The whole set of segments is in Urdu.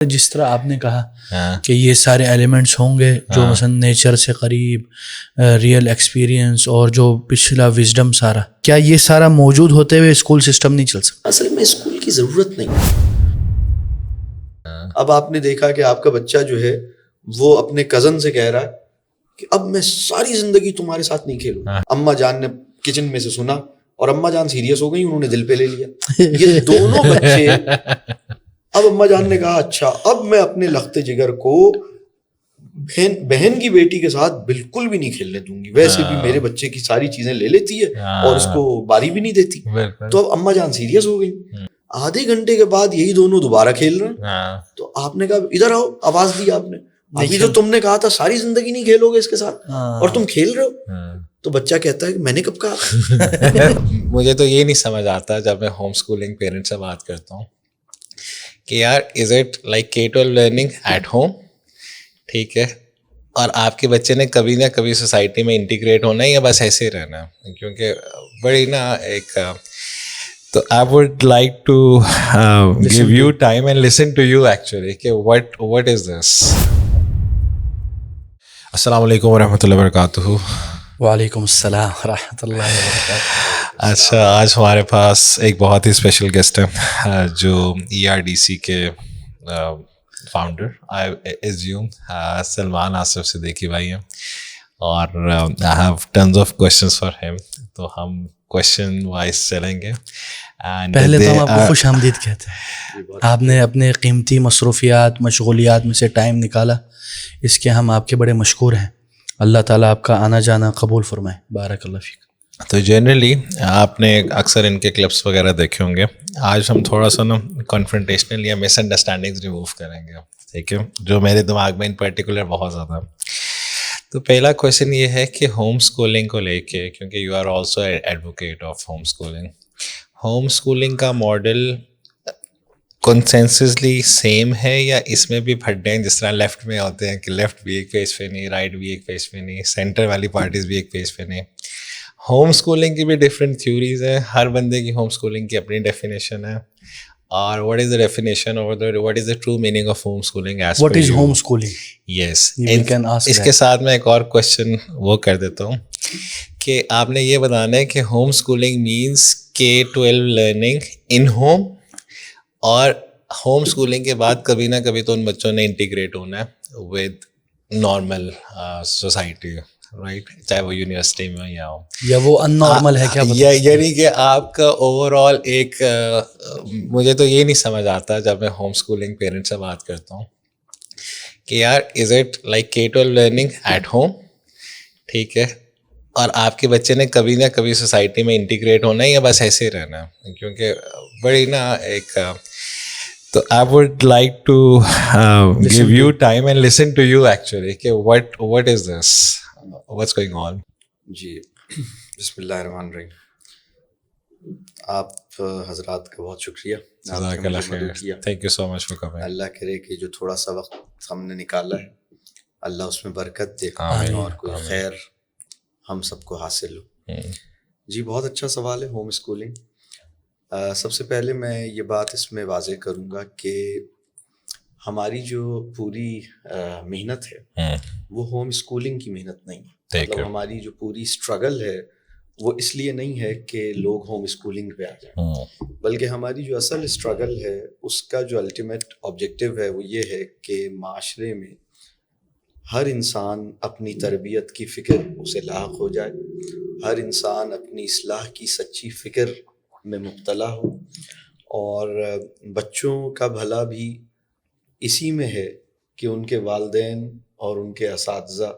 جس طرح آپ نے کہا کہ یہ سارے ایلیمنٹس ہوں گے جو مثلا نیچر سے قریب، ریئل ایکسپیرینس اور جو پچھلا وزڈم، سارا کیا یہ سارا موجود ہوتے ہوئے اسکول سسٹم نہیں چل سکتا؟ اصل میں اسکول کی ضرورت نہیں. اب آپ نے دیکھا کہ آپ کا بچہ جو ہے وہ اپنے کزن سے کہہ رہا ہے کہ اب میں ساری زندگی تمہارے ساتھ نہیں کھیلوں. اماں جان نے کچن میں سے سنا اور اماں جان سیریس ہو گئی، انہوں نے دل پہ لے لیا. یہ دونوں بچے اب اماں جان نے کہا اچھا اب میں اپنے لخت جگر کو بہن کی بیٹی کے ساتھ بالکل بھی نہیں کھیلنے دوں گی، ویسے بھی میرے بچے کی ساری چیزیں لے لیتی ہے اور اس کو باری بھی نہیں دیتی. تو اب اماں جان سیریس ہو گئی. آدھے گھنٹے کے بعد یہی دونوں دوبارہ کھیل رہے ہیں. تو آپ نے کہا ادھر آؤ، آواز دی آپ نے، ابھی تو تم نے کہا تھا ساری زندگی نہیں کھیلو گے اس کے ساتھ اور تم کھیل رہے ہو. تو بچہ کہتا ہے کہ میں نے کب کہا. مجھے تو یہ نہیں سمجھ آتا جب میں ہوم اسکولنگ پیرنٹ سے بات کرتا ہوں کہ یار is it like K-12 learning at home, ٹھیک ہے، اور آپ کے بچے نے کبھی نہ کبھی سوسائٹی میں انٹیگریٹ ہونا ہے یا بس ایسے ہی رہنا ہے؟ کیونکہ بڑی نا ایک تو I would like to give you time and listen to you actually کہ what is this. السلام علیکم ورحمۃ اللہ وبرکاتہ. وعلیکم السلام ورحمۃ اللہ وبرکاتہ. اچھا، آج ہمارے پاس ایک بہت ہی اسپیشل گیسٹ ہے جو ERDC کے فاؤنڈر آئی ایزیوم سلمان آصف صدیقی بھائی ہیں، اور I have tons of questions for him. تو ہم کوشچن وائز چلیں گے. پہلے تو ہم آپ کو خوش آمدید کہتے ہیں. آپ نے اپنے قیمتی مصروفیات مشغولیات میں سے ٹائم نکالا، اس کے ہم آپ کے بڑے مشکور ہیں. اللہ تعالیٰ آپ کا آنا جانا قبول فرمائے. بارک اللہ فیک. تو جنرلی آپ نے اکثر ان کے کلپس وغیرہ دیکھے ہوں گے. آج ہم تھوڑا سا نا کنفرنٹیشنل یا مس انڈرسٹینڈنگز ریموو کریں گے، ٹھیک ہے، جو میرے دماغ میں ان پرٹیکولر بہت زیادہ. تو پہلا کویشچن یہ ہے کہ ہوم اسکولنگ کو لے کے، کیونکہ you are also advocate of home schooling, home schooling کا ماڈل کنسنسسلی سیم ہے یا اس میں بھی پھڈے ہیں؟ جس طرح لیفٹ میں ہوتے ہیں کہ لیفٹ بھی ایک پیج پہ نہیں، رائٹ بھی ایک پیج پہ نہیں، سینٹر والی پارٹیز بھی ایک پیج پہ نہیں. ہوم اسکولنگ کی بھی ڈفرینٹ تھیوریز ہیں، ہر بندے کی ہوم اسکولنگ کی اپنی ڈیفینیشن ہے. اور what is the definition or what is the true meaning of home schooling as what is home schooling? Yes. اس کے ساتھ میں ایک اور کویشچن وہ کر دیتا ہوں کہ آپ نے یہ بتانا ہے کہ home schooling means K-12 learning in home, اور ہوم اسکولنگ کے بعد کبھی نہ کبھی تو ان بچوں نے انٹیگریٹ ہونا ہے ود نارمل سوسائٹی، رائٹ، چاہے وہ یونیورسٹی میں یا وہ ان نارمل ہے کیا پتہ. یعنی کہ آپ کا اوور آل ایک مجھے تو یہ نہیں سمجھ آتا جب میں ہوم اسکولنگ پیرنٹ سے بات کرتا ہوں کہ یار is it like K-12 learning at home, ٹھیک ہے، اور آپ کے بچے نے کبھی نہ کبھی سوسائٹی میں انٹیگریٹ ہونا ہے یا بس ایسے ہی رہنا ہے؟ کیونکہ بڑی نا ایک تو I would like to give you time and listen to you actually کہ what is this, what's going on. جی بسم اللہ الرحمن الرحیم. آپ حضرات کا بہت شکریہ، thank you so much for coming. اللہ کرے کہ جو تھوڑا سا وقت ہم نے نکالا ہے اللہ اس میں برکت دے اور کوئی خیر ہم سب کو حاصل ہو. جی بہت اچھا سوال ہے ہوم اسکولنگ. سب سے پہلے میں یہ بات اس میں واضح کروں گا کہ ہماری جو پوری محنت ہے وہ ہوم اسکولنگ کی محنت نہیں ہے. مطلب ہماری جو پوری اسٹرگل ہے وہ اس لیے نہیں ہے کہ لوگ ہوم اسکولنگ پہ آ جائیں، بلکہ ہماری جو اصل اسٹرگل ہے اس کا جو الٹیمیٹ آبجیکٹیو ہے وہ یہ ہے کہ معاشرے میں ہر انسان اپنی تربیت کی فکر اسے لاحق ہو جائے، ہر انسان اپنی اصلاح کی سچی فکر میں مبتلا ہو، اور بچوں کا بھلا بھی اسی میں ہے کہ ان کے والدین اور ان کے اساتذہ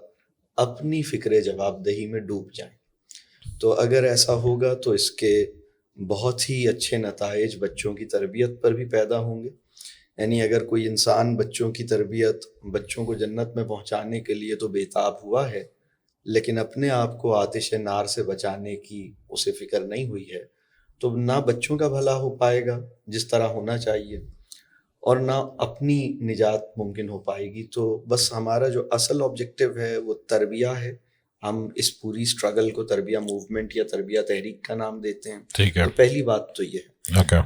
اپنی فکر جواب دہی میں ڈوب جائیں. تو اگر ایسا ہوگا تو اس کے بہت ہی اچھے نتائج بچوں کی تربیت پر بھی پیدا ہوں گے. یعنی اگر کوئی انسان بچوں کی تربیت، بچوں کو جنت میں پہنچانے کے لیے تو بےتاب ہوا ہے، لیکن اپنے آپ کو آتش نار سے بچانے کی اسے فکر نہیں ہوئی ہے، تو نہ بچوں کا بھلا ہو پائے گا جس طرح ہونا چاہیے اور نہ اپنی نجات ممکن ہو پائے گی. تو بس ہمارا جو اصل آبجیکٹیو ہے وہ تربیہ ہے ہم اس پوری اسٹرگل کو تربیہ موومنٹ یا تربیہ تحریک کا نام دیتے ہیں. ٹھیک ہے. تو پہلی بات تو یہ ہے.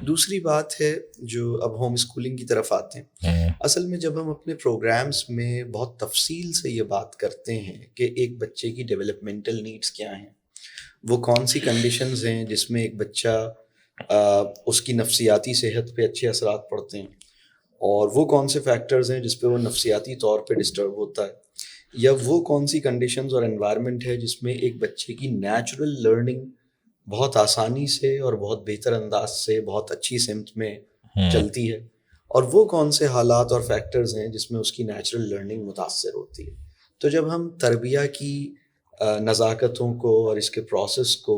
دوسری بات ہے جو اب ہوم اسکولنگ کی طرف آتے ہیں. اصل میں جب ہم اپنے پروگرامز میں بہت تفصیل سے یہ بات کرتے ہیں کہ ایک بچے کی ڈیولپمنٹل نیڈس کیا ہیں, وہ کون سی کنڈیشنز ہیں جس میں ایک بچہ اس کی نفسیاتی صحت پہ اچھے اثرات پڑتے ہیں, اور وہ کون سے فیکٹرز ہیں جس پہ وہ نفسیاتی طور پہ ڈسٹرب ہوتا ہے, یا وہ کون سی کنڈیشنز اور انوائرمنٹ ہے جس میں ایک بچے کی نیچرل لرننگ بہت آسانی سے اور بہت بہتر انداز سے بہت اچھی سمت میں چلتی ہے, اور وہ کون سے حالات اور فیکٹرز ہیں جس میں اس کی نیچرل لرننگ متاثر ہوتی ہے. تو جب ہم تربیہ کی نزاکتوں کو اور اس کے پروسیس کو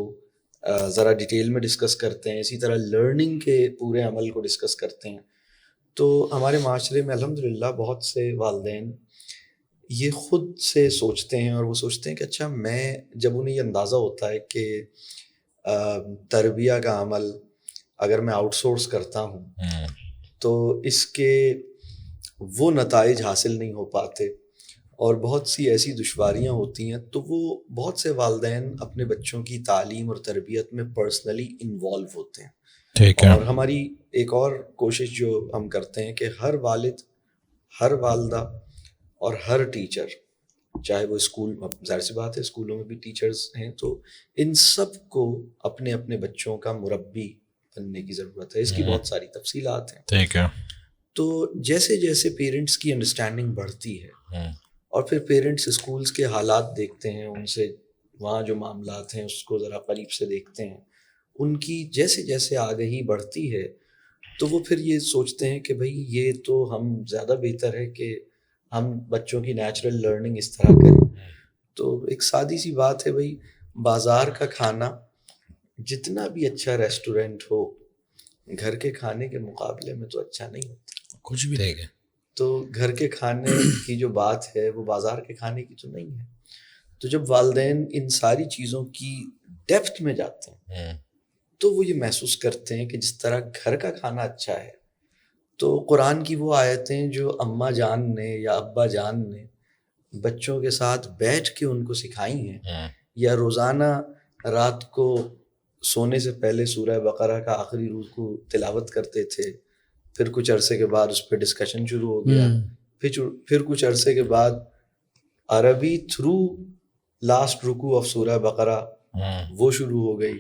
ذرا ڈیٹیل میں ڈسکس کرتے ہیں, اسی طرح لرننگ کے پورے عمل کو ڈسکس کرتے ہیں, تو ہمارے معاشرے میں الحمدللہ بہت سے والدین یہ خود سے سوچتے ہیں, اور وہ سوچتے ہیں کہ اچھا میں, جب انہیں یہ اندازہ ہوتا ہے کہ تربیہ کا عمل اگر میں آؤٹ سورس کرتا ہوں تو اس کے وہ نتائج حاصل نہیں ہو پاتے اور بہت سی ایسی دشواریاں ہوتی ہیں, تو وہ بہت سے والدین اپنے بچوں کی تعلیم اور تربیت میں پرسنلی انوالو ہوتے ہیں. اور ہماری ایک اور کوشش جو ہم کرتے ہیں کہ ہر والد, ہر والدہ اور ہر ٹیچر, چاہے وہ اسکول, ظاہر سی بات ہے اسکولوں میں بھی ٹیچرز ہیں, تو ان سب کو اپنے اپنے بچوں کا مربی بننے کی ضرورت ہے. اس کی بہت ساری تفصیلات ہیں. ٹھیک ہے. تو جیسے جیسے پیرنٹس کی انڈرسٹینڈنگ بڑھتی ہے اور پھر پیرنٹس اسکولس کے حالات دیکھتے ہیں, ان سے وہاں جو معاملات ہیں اس کو ذرا قریب سے دیکھتے ہیں, ان کی جیسے جیسے آگہی بڑھتی ہے تو وہ پھر یہ سوچتے ہیں کہ بھائی یہ تو ہم زیادہ بہتر ہے کہ ہم بچوں کی نیچرل لرننگ اس طرح کریں. تو ایک سادی سی بات ہے بھائی, بازار کا کھانا جتنا بھی اچھا ریسٹورنٹ ہو, گھر کے کھانے کے مقابلے میں تو اچھا نہیں ہوتا کچھ بھی. ٹھیک ہے. تو گھر کے کھانے کی جو بات ہے وہ بازار کے کھانے کی تو نہیں ہے. تو جب والدین ان ساری چیزوں کی ڈیپتھ میں جاتے ہیں تو وہ یہ محسوس کرتے ہیں کہ جس طرح گھر کا کھانا اچھا ہے, تو قرآن کی وہ آیتیں جو اماں جان نے یا ابا جان نے بچوں کے ساتھ بیٹھ کے ان کو سکھائی ہیں, یا روزانہ رات کو سونے سے پہلے سورہ بقرہ کا آخری رکوع تلاوت کرتے تھے, پھر کچھ عرصے کے بعد اس پہ ڈسکشن شروع ہو گیا, پھر کچھ عرصے کے بعد عربی تھرو لاسٹ رکوع آف سورہ بقرہ وہ شروع ہو گئی.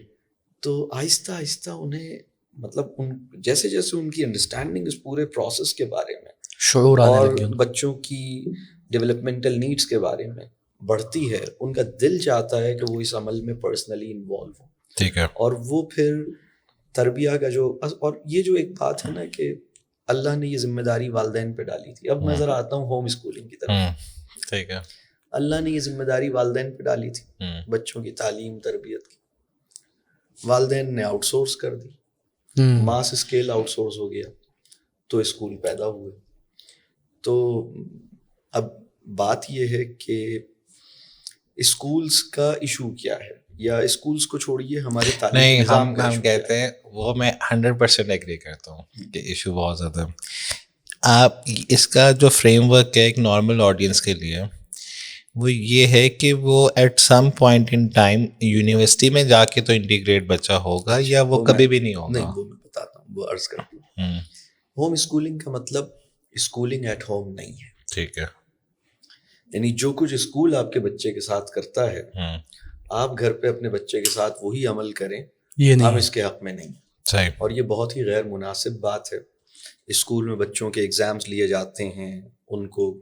تو آہستہ آہستہ انہیں مطلب ان جیسے جیسے ان کی انڈرسٹینڈنگ اس پورے پروسیس کے بارے میں, شعور آنے اور لگے, بچوں کی ڈیولپمنٹل نیڈس کے بارے میں بڑھتی ہے, ان کا دل چاہتا ہے کہ وہ اس عمل میں پرسنلی انوالو ہوں. ٹھیک ہے. اور وہ پھر تربیہ کا جو, اور یہ جو ایک بات ہے نا کہ اللہ نے یہ ذمہ داری والدین پہ ڈالی تھی. اب میں ذرا آتا ہوں ہوم اسکولنگ کی طرف. ٹھیک ہے. اللہ نے یہ ذمہ داری والدین پہ ڈالی تھی بچوں کی تعلیم تربیت کی. والدین نے آؤٹ سورس کر دی, ماس اسکیل آؤٹ سورس ہو گیا, تو اسکول پیدا ہوئے. تو اب بات یہ ہے کہ اسکولس کا ایشو کیا ہے, یا اسکولس کو چھوڑیے ہمارے تعلیم نظام کا ہم کہتے ہیں وہ میں 100% ایگری کرتا ہوں کہ ایشو بہت زیادہ ہے. آپ اس کا جو فریم ورک ہے ایک نارمل آڈینس کے لیے وہ یہ ہے کہ وہ at some point in time university میں جا کے تو انٹیگریٹ بچہ ہوگا, یا وہ کبھی بھی نہیں ہوگا. نہیں, وہ میں بتاتا ہوں, وہ عرض کرتا ہوں. ہوم اسکولنگ کا مطلب اسکولنگ ایٹ ہوم نہیں ہے. ٹھیک ہے. یعنی جو کچھ اسکول آپ کے بچے کے ساتھ کرتا ہے آپ گھر پہ اپنے بچے کے ساتھ وہی عمل کریں, آپ اس کے حق میں نہیں. صحیح. اور یہ بہت ہی غیر مناسب بات ہے. اسکول میں بچوں کے ایگزامس لیے جاتے ہیں, ان کو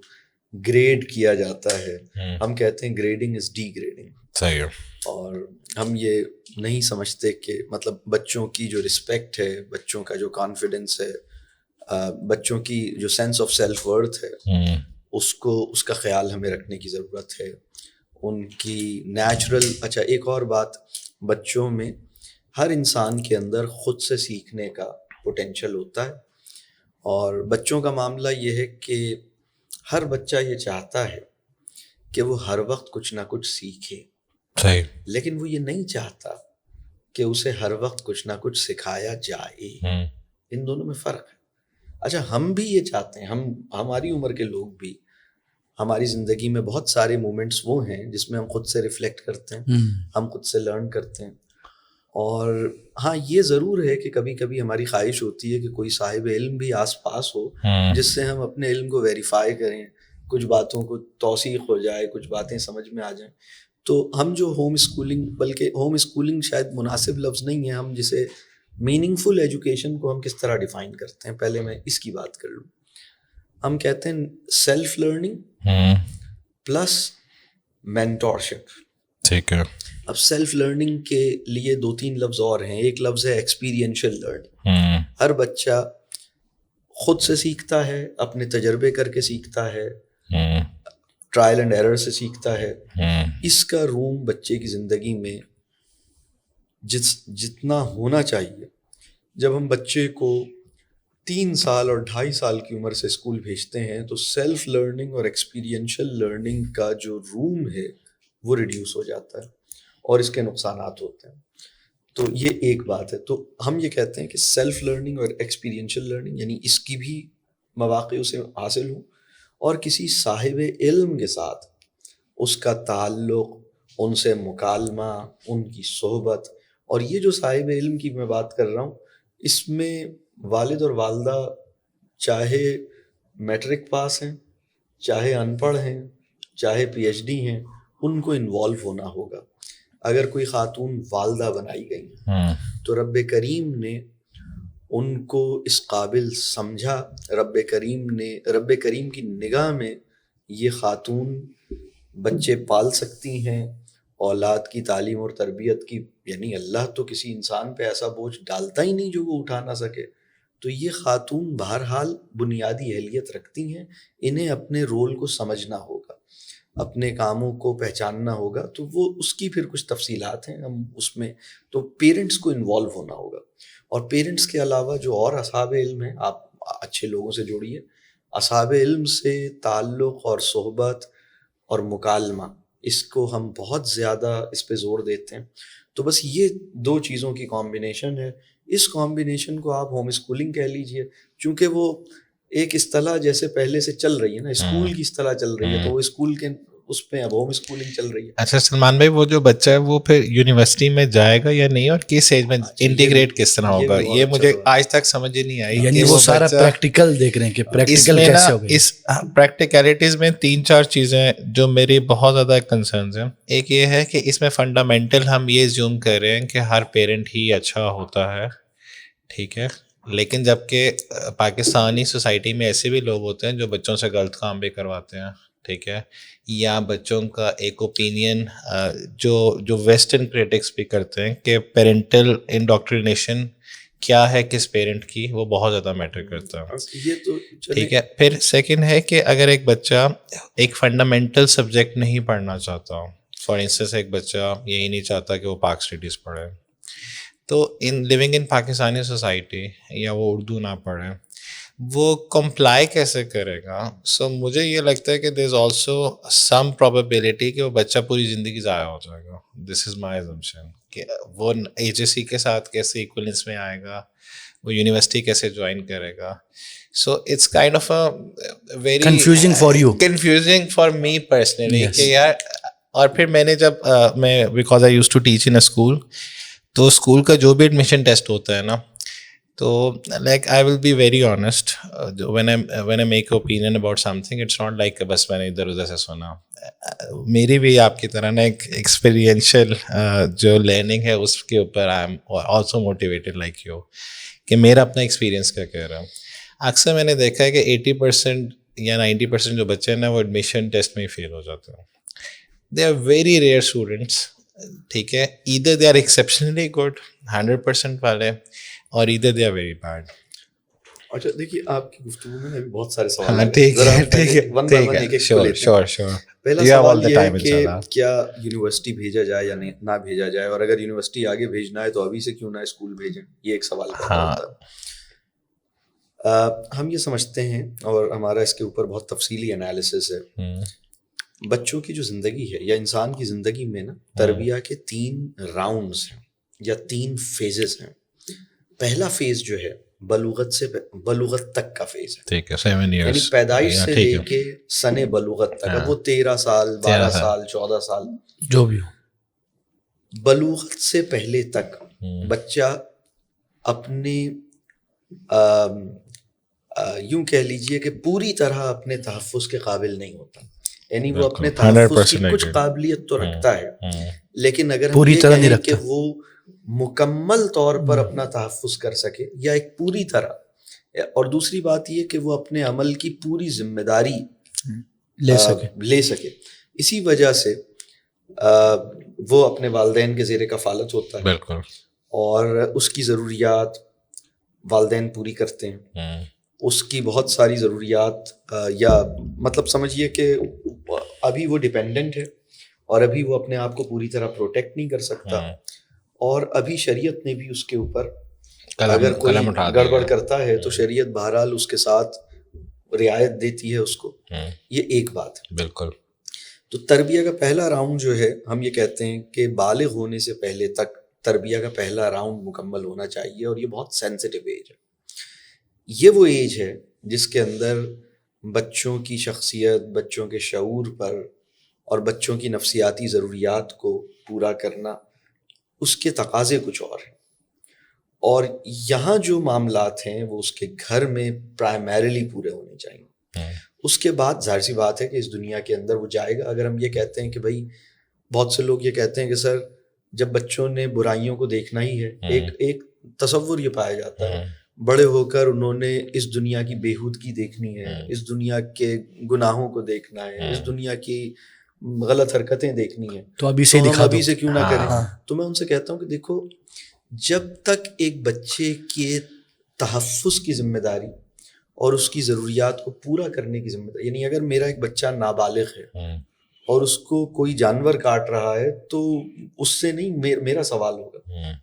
گریڈ کیا جاتا ہے, ہم کہتے ہیں گریڈنگ از ڈی گریڈنگ. صحیح ہے. اور ہم یہ نہیں سمجھتے کہ مطلب بچوں کی جو رسپیکٹ ہے, بچوں کا جو کانفیڈنس ہے, بچوں کی جو سینس آف سیلف ورتھ ہے, اس کا خیال ہمیں رکھنے کی ضرورت ہے. ان کی نیچرل, اچھا ایک اور بات, بچوں میں ہر انسان کے اندر خود سے سیکھنے کا پوٹینشیل ہوتا ہے, اور بچوں کا معاملہ یہ ہے کہ ہر بچہ یہ چاہتا ہے کہ وہ ہر وقت کچھ نہ کچھ سیکھے. صحیح. لیکن وہ یہ نہیں چاہتا کہ اسے ہر وقت کچھ نہ کچھ سکھایا جائے. ان دونوں میں فرق ہے. اچھا ہم بھی یہ چاہتے ہیں, ہماری عمر کے لوگ بھی, ہماری زندگی میں بہت سارے مومنٹس وہ ہیں جس میں ہم خود سے ریفلیکٹ کرتے ہیں, ہم خود سے لرن کرتے ہیں. اور ہاں یہ ضرور ہے کہ کبھی کبھی ہماری خواہش ہوتی ہے کہ کوئی صاحب علم بھی آس پاس ہو جس سے ہم اپنے علم کو ویریفائی کریں, کچھ باتوں کو توثیق ہو جائے, کچھ باتیں سمجھ میں آ جائیں. تو ہم جو ہوم اسکولنگ, بلکہ ہوم اسکولنگ شاید مناسب لفظ نہیں ہے, ہم جسے میننگ فل ایجوکیشن کو ہم کس طرح ڈیفائن کرتے ہیں, پہلے میں اس کی بات کر لوں. ہم کہتے ہیں سیلف لرننگ پلس مینٹورشپ. ٹھیک ہے. اب سیلف لرننگ کے لیے 2-3 لفظ اور ہیں. ایک لفظ ہے ایکسپیرینشیل لرننگ. ہر بچہ خود سے سیکھتا ہے, اپنے تجربے کر کے سیکھتا ہے, ٹرائل اینڈ ایرر سے سیکھتا ہے. اس کا روم بچے کی زندگی میں جتنا ہونا چاہیے. جب ہم بچے کو 3 سال اور 2.5 سال کی عمر سے اسکول بھیجتے ہیں تو سیلف لرننگ اور ایکسپیرینشیل لرننگ کا جو روم ہے وہ ریڈیوس ہو جاتا ہے اور اس کے نقصانات ہوتے ہیں. تو یہ ایک بات ہے. تو ہم یہ کہتے ہیں کہ سیلف لرننگ اور ایکسپیرینشیل لرننگ یعنی اس کی بھی مواقع اسے حاصل ہوں, اور کسی صاحب علم کے ساتھ اس کا تعلق, ان سے مکالمہ, ان کی صحبت. اور یہ جو صاحب علم کی میں بات کر رہا ہوں, اس میں والد اور والدہ چاہے میٹرک پاس ہیں, چاہے ان پڑھ ہیں, چاہے PhD ہیں, ان کو انوالو ہونا ہوگا. اگر کوئی خاتون والدہ بنائی گئی تو رب کریم نے ان کو اس قابل سمجھا. رب کریم کی نگاہ میں یہ خاتون بچے پال سکتی ہیں, اولاد کی تعلیم اور تربیت کی, یعنی اللہ تو کسی انسان پہ ایسا بوجھ ڈالتا ہی نہیں جو وہ اٹھا نہ سکے. تو یہ خاتون بہرحال بنیادی اہلیت رکھتی ہیں, انہیں اپنے رول کو سمجھنا ہوگا, اپنے کاموں کو پہچاننا ہوگا. تو وہ اس کی پھر کچھ تفصیلات ہیں ہم اس میں, تو پیرنٹس کو انوالو ہونا ہوگا. اور پیرنٹس کے علاوہ جو اور اصحاب علم ہیں, آپ اچھے لوگوں سے جوڑیے. اصحاب علم سے تعلق اور صحبت اور مکالمہ, اس کو ہم بہت زیادہ اس پہ زور دیتے ہیں. تو بس یہ 2 چیزوں کی کمبینیشن ہے. اس کمبینیشن کو آپ ہوم اسکولنگ کہہ لیجئے, چونکہ وہ ایک اصطلاح جیسے پہلے سے چل رہی ہے نا, اسکول کی اصطلاح چل رہی ہے, تو وہ اسکول کے اس پہ اب ہوم اسکولنگ چل رہی ہے. اچھا سلمان بھائی, وہ جو بچہ ہے وہ پھر یونیورسٹی میں جائے گا یا نہیں, اور کس ایج میں انٹیگریٹ کس طرح ہوگا, یہ مجھے آج تک سمجھ ہی نہیں آئی. یعنی وہ سارا پریکٹیکل دیکھ رہے ہیں کہ پریکٹیکل کیسے ہوگا. اس پریکٹیکلٹیز میں 4 چیزیں جو میری بہت زیادہ کنسرنز ہیں. ایک یہ ہے کہ اس میں فنڈامنٹل ہم یہ زیوم کر رہے ہیں کہ ہر پیرنٹ ہی اچھا ہوتا ہے, ٹھیک ہے, لیکن جب کہ پاکستانی سوسائٹی میں ایسے بھی لوگ ہوتے ہیں جو بچوں سے غلط کام بھی کرواتے ہیں, ٹھیک ہے, یا بچوں کا ایک اوپینین جو ویسٹرن کریٹکس بھی کرتے ہیں کہ پیرنٹل انڈاکٹرینیشن کیا ہے کس پیرنٹ کی, وہ بہت زیادہ میٹر کرتا ہے. یہ تو ٹھیک ہے. پھر سیکنڈ ہے کہ اگر ایک بچہ ایک فنڈامنٹل سبجیکٹ نہیں پڑھنا چاہتا, فار انسٹنس ایک بچہ یہی نہیں چاہتا کہ وہ پاک اسٹڈیز پڑھے, تو لیونگ ان پاکستانی سوسائٹی, یا وہ اردو نہ پڑھے, وہ کمپلائی کیسے کرے گا. سو مجھے یہ لگتا ہے کہ دیر از آلسو سم پروبیبلٹی کہ وہ بچہ پوری زندگی ضائع ہو جائے گا. دس از مائی ایزمپشن کہ وہ HSC کے ساتھ کیسے ایکولنس میں آئے گا, وہ یونیورسٹی کیسے جوائن کرے گا. So it's kind of a very confusing for you, confusing for me personally کہ یار. اور پھر میں نے جب میں because I used to teach in a school, تو اسکول کا جو بھی ایڈمیشن ٹیسٹ ہوتا ہے نا, تو like I will be very honest when I make a opinion about something, it's not like بس میں نے ادھر ادھر سے سنا. میری بھی آپ کی طرح نا ایک ایکسپیرینشیل جو لرننگ ہے اس کے اوپر I am also motivated like you, کہ میرا اپنا ایکسپیرینس کیا کہہ رہا ہوں. اکثر میں نے دیکھا ہے کہ 80% یا 90% جو بچے ہیں نا وہ ایڈمیشن ٹیسٹ میں ہی فیل ہو جاتے ہیں. They are very rare students, ٹھیک ہے, either they are exceptionally good 100% والے, اور either they are very bad. اچھا دیکھیے, آپ کی گفتگو میں ابھی بہت سارے سوال ہیں. ٹھیک ہے, شور. پہلا سوال یہ ہے کہ کیا یونیورسٹی بھیجا جائے یا نہ بھیجا جائے, اور اگر یونیورسٹی آگے بھیجنا ہے تو ابھی سے کیوں نہ اسکول بھیجیں, یہ ایک سوال پیدا ہوتا ہے. ہم یہ سمجھتے ہیں, اور ہمارا اس کے اوپر بہت تفصیلی انالیسس ہے, بچوں کی جو زندگی ہے یا انسان کی زندگی میں نا تربیہ کے 3 راؤنڈز ہیں یا 3 فیزز ہیں. پہلا فیز جو ہے بلوغت تک کا فیز ہے. ٹھیک ہے 7 یعنی ایئرس پیدائش سے لے کے سن بلوغت تک. اب وہ 13 سال 12 سال 14 سال جو بھی ہو, بلوغت سے پہلے تک بچہ اپنے یوں کہہ لیجئے کہ پوری طرح اپنے تحفظ کے قابل نہیں ہوتا. یعنی وہ اپنے تحفظ کی کچھ قابلیت تو رکھتا ہے, لیکن اگر ہم یہ کہیں کہ وہ مکمل طور پر اپنا تحفظ کر سکے یا ایک پوری طرح, اور دوسری بات یہ کہ وہ اپنے عمل کی پوری ذمہ داری لے سکے, اسی وجہ سے وہ اپنے والدین کے زیر کفالت ہوتا ہے. بالکل. اور اس کی ضروریات والدین پوری کرتے ہیں. اس کی بہت ساری ضروریات یا مطلب سمجھیے کہ ابھی وہ ڈیپینڈنٹ ہے اور ابھی وہ اپنے آپ کو پوری طرح پروٹیکٹ نہیں کر سکتا, اور ابھی شریعت نے بھی اس کے اوپر اگر کوئی گڑبڑ کرتا ہے تو شریعت بہرحال اس کے ساتھ رعایت دیتی ہے اس کو. یہ ایک بات ہے. بالکل. تو تربیہ کا پہلا راؤنڈ جو ہے, ہم یہ کہتے ہیں کہ بالغ ہونے سے پہلے تک تربیہ کا پہلا راؤنڈ مکمل ہونا چاہیے, اور یہ بہت سینسٹیو ایج ہے. یہ وہ ایج ہے جس کے اندر بچوں کی شخصیت, بچوں کے شعور پر اور بچوں کی نفسیاتی ضروریات کو پورا کرنا, اس کے تقاضے کچھ اور ہیں. اور یہاں جو معاملات ہیں وہ اس کے گھر میں پرائمریلی پورے ہونے چاہیے. اس کے بعد ظاہر سی بات ہے کہ اس دنیا کے اندر وہ جائے گا. اگر ہم یہ کہتے ہیں کہ بھائی, بہت سے لوگ یہ کہتے ہیں کہ سر جب بچوں نے برائیوں کو دیکھنا ہی ہے, ایک تصور یہ پایا جاتا ہے بڑے ہو کر انہوں نے اس دنیا کی بےہودگی دیکھنی ہے, اس دنیا کے گناہوں کو دیکھنا ہے, اس دنیا کی غلط حرکتیں دیکھنی ہیں, تو ابھی سے دکھا دو, ابھی سے کیوں نہ کریں. تو میں ان سے کہتا ہوں کہ دیکھو, جب تک ایک بچے کے تحفظ کی ذمہ داری اور اس کی ضروریات کو پورا کرنے کی ذمہ داری, یعنی اگر میرا ایک بچہ نابالغ ہے اور اس کو کوئی جانور کاٹ رہا ہے تو اس سے نہیں میرا سوال ہوگا,